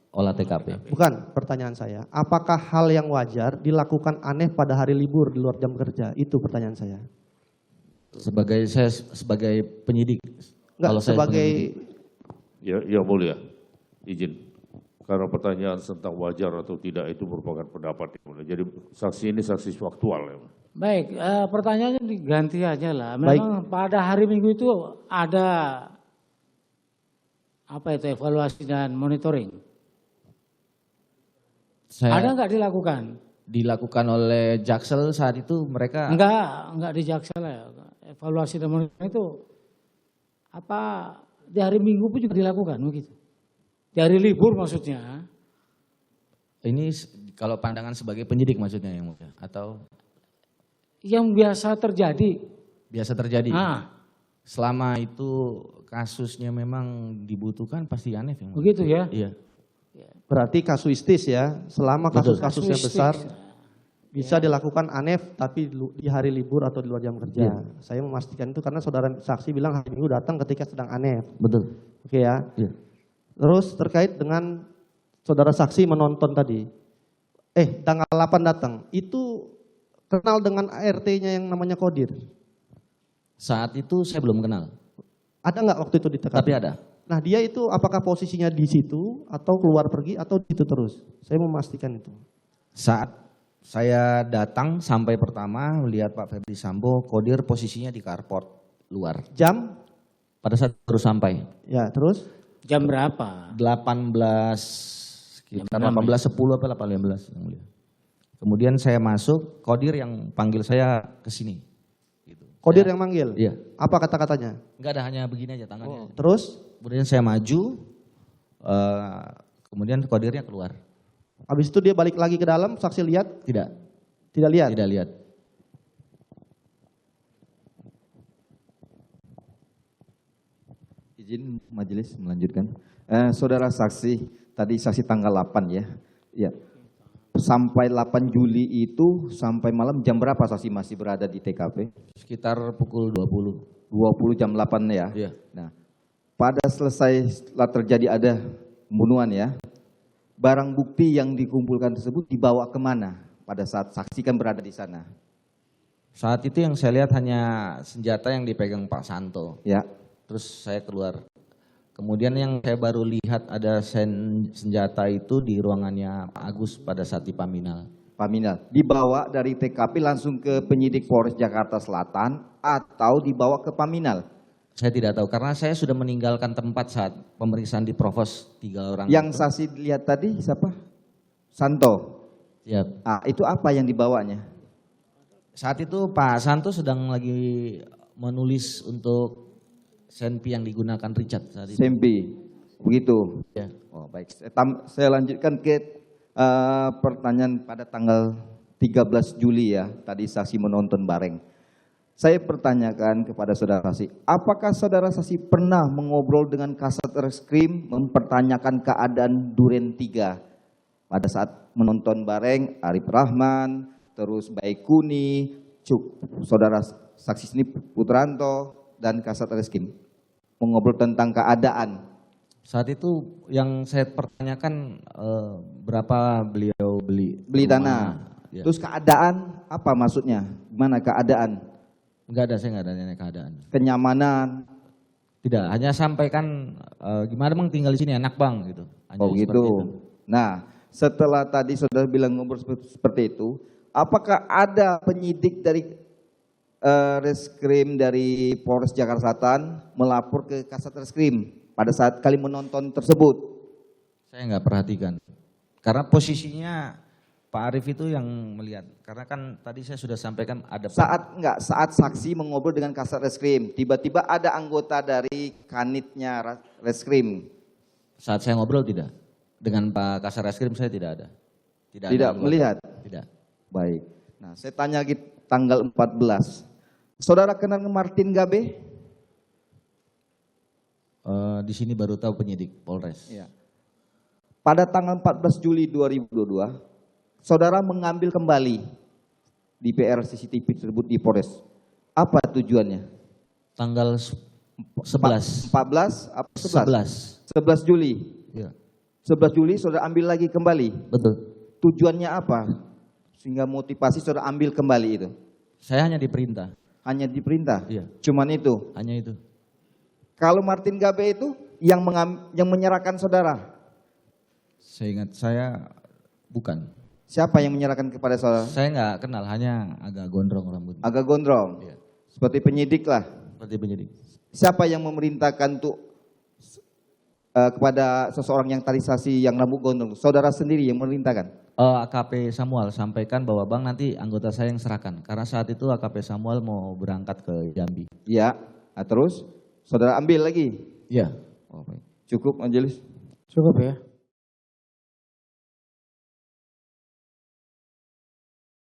olah TKP. Bukan pertanyaan saya. Apakah hal yang wajar dilakukan Anef pada hari libur di luar jam kerja? Itu pertanyaan saya. Saya sebagai penyidik. Enggak, Kalau saya sebagai Ya mulia, izin. Karena pertanyaan tentang wajar atau tidak itu merupakan pendapat yang mulia. Jadi saksi ini saksi faktual ya. Baik, pertanyaannya diganti aja lah. Memang pada hari Minggu itu ada apa itu evaluasi dan monitoring? Ada nggak dilakukan? Dilakukan oleh Jaksel saat itu mereka Enggak di Jaksel ya. Evaluasi dan monitoring itu apa di hari Minggu pun juga dilakukan begitu. Di hari libur maksudnya. ini kalau pandangan sebagai penyidik maksudnya yang mulia atau Yang biasa terjadi. biasa terjadi. Ah, Selama itu kasusnya memang dibutuhkan pasti Anef yang mulia. begitu ya. Iya. berarti kasuistis ya. Selama Betul. kasus-kasus yang Kasuistis. besar bisa dilakukan Anef tapi di hari libur atau di luar jam kerja. Saya memastikan itu karena saudara saksi bilang hari Minggu datang ketika sedang Anef. Betul. Oke ya. Iya. Terus terkait dengan saudara saksi menonton tadi. Tanggal 8 datang. Itu kenal dengan ART-nya yang namanya Kodir. Saat itu saya belum kenal, Ada nggak waktu itu di TKP? tapi ada. Nah dia itu apakah posisinya di situ atau keluar pergi atau di situ terus? Saya memastikan itu. Saat saya datang sampai pertama melihat Pak Ferdi Sambo, Kodir posisinya di carport luar. Jam? Pada saat baru sampai Ya terus? Jam berapa? 18 sekitar 18.10 apa 18 yang mulia. Kemudian saya masuk, Kodir yang panggil saya ke sini. Gitu. Kodir yang manggil? Iya. Apa kata-katanya? Enggak ada, hanya begini aja tangannya. Terus? Kemudian saya maju, kemudian Kodirnya keluar. Habis itu dia balik lagi ke dalam, saksi lihat? Tidak, Tidak lihat? tidak lihat. Izin majelis melanjutkan. Saudara saksi, tadi saksi tanggal 8 ya. Ya. Sampai 8 Juli itu sampai malam jam berapa saksi masih berada di TKP? Sekitar pukul 20. 20 jam 8 ya. Iya. Nah, pada selesai setelah terjadi ada pembunuhan ya. Barang bukti yang dikumpulkan tersebut dibawa kemana pada saat saksi kan berada di sana? Saat itu yang saya lihat hanya senjata yang dipegang Pak Santo. Ya. Terus saya keluar. Kemudian yang saya baru lihat ada senjata itu di ruangannya Pak Agus pada saat di Paminal. Paminal. Dibawa dari TKP langsung ke penyidik Polres Jakarta Selatan atau dibawa ke Paminal? Saya tidak tahu karena saya sudah meninggalkan tempat saat pemeriksaan di Provos 3 orang. Yang saksi lihat tadi siapa? Santo. Ya. Itu apa yang dibawanya? Saat itu Pak Santo sedang lagi menulis untuk senpi yang digunakan Richard saat itu. Sempi, begitu. Ya. Oh, baik. Saya lanjutkan ke pertanyaan pada tanggal 13 Juli ya, tadi saksi menonton bareng. Saya pertanyakan kepada saudara saksi, apakah saudara saksi pernah mengobrol dengan Kasat Reskrim mempertanyakan keadaan Duren 3 pada saat menonton bareng Arif Rahman, terus Baikuni, saudara saksi sini Putranto dan Kasat Reskrim mengobrol tentang keadaan? Saat itu yang saya pertanyakan berapa beliau beli tanah. Ya. Terus keadaan apa maksudnya? Gimana keadaan? Enggak ada, saya enggak ada nanya keadaan. Kenyamanan? Tidak, hanya sampaikan gimana bang tinggal di sini enak bang gitu. Hanya Oh seperti gitu. itu. Nah, setelah tadi saudara bilang ngobrol seperti itu, apakah ada penyidik dari Reskrim dari Polres Jakarta Selatan melapor ke Kasat Reskrim pada saat kali menonton tersebut? Saya nggak perhatikan. Karena posisinya Pak Arief itu yang melihat. Karena kan tadi saya sudah sampaikan ada Saat saksi mengobrol dengan Kasat Reskrim, tiba-tiba ada anggota dari kanitnya Reskrim. Saat saya ngobrol tidak. Dengan Pak Kasat Reskrim saya tidak ada. Tidak ada melihat? Tidak. Baik. Nah, saya tanya lagi tanggal 14. Saudara kenal Martin Gabe? Di sini baru tahu penyidik Polres. Ya. Pada tanggal 14 Juli 2022, saudara mengambil kembali DVR CCTV tersebut di Polres. Apa tujuannya? Tanggal 11. 14 apa 11? 11 Juli. Ya. 11 Juli saudara ambil lagi kembali. Betul. Tujuannya apa? Sehingga motivasi saudara ambil kembali itu. Saya hanya diperintah. Hanya diperintah? Iya. Cuman itu? Hanya itu. Kalau Martin Gabe itu yang menyerahkan saudara? Seingat saya bukan. Siapa yang menyerahkan kepada saudara? Saya nggak kenal, hanya agak gondrong rambutnya. Agak gondrong? Iya. Seperti penyidik lah? Seperti penyidik. Siapa yang memerintahkan untuk kepada seseorang yang tadi saksi yang rambut gondrong? Saudara sendiri yang memerintahkan? AKP Samuel sampaikan bahwa bang nanti anggota saya yang serahkan. Karena saat itu AKP Samuel mau berangkat ke Jambi. Iya. Nah, terus saudara ambil lagi? Iya. Cukup Majelis? Cukup ya.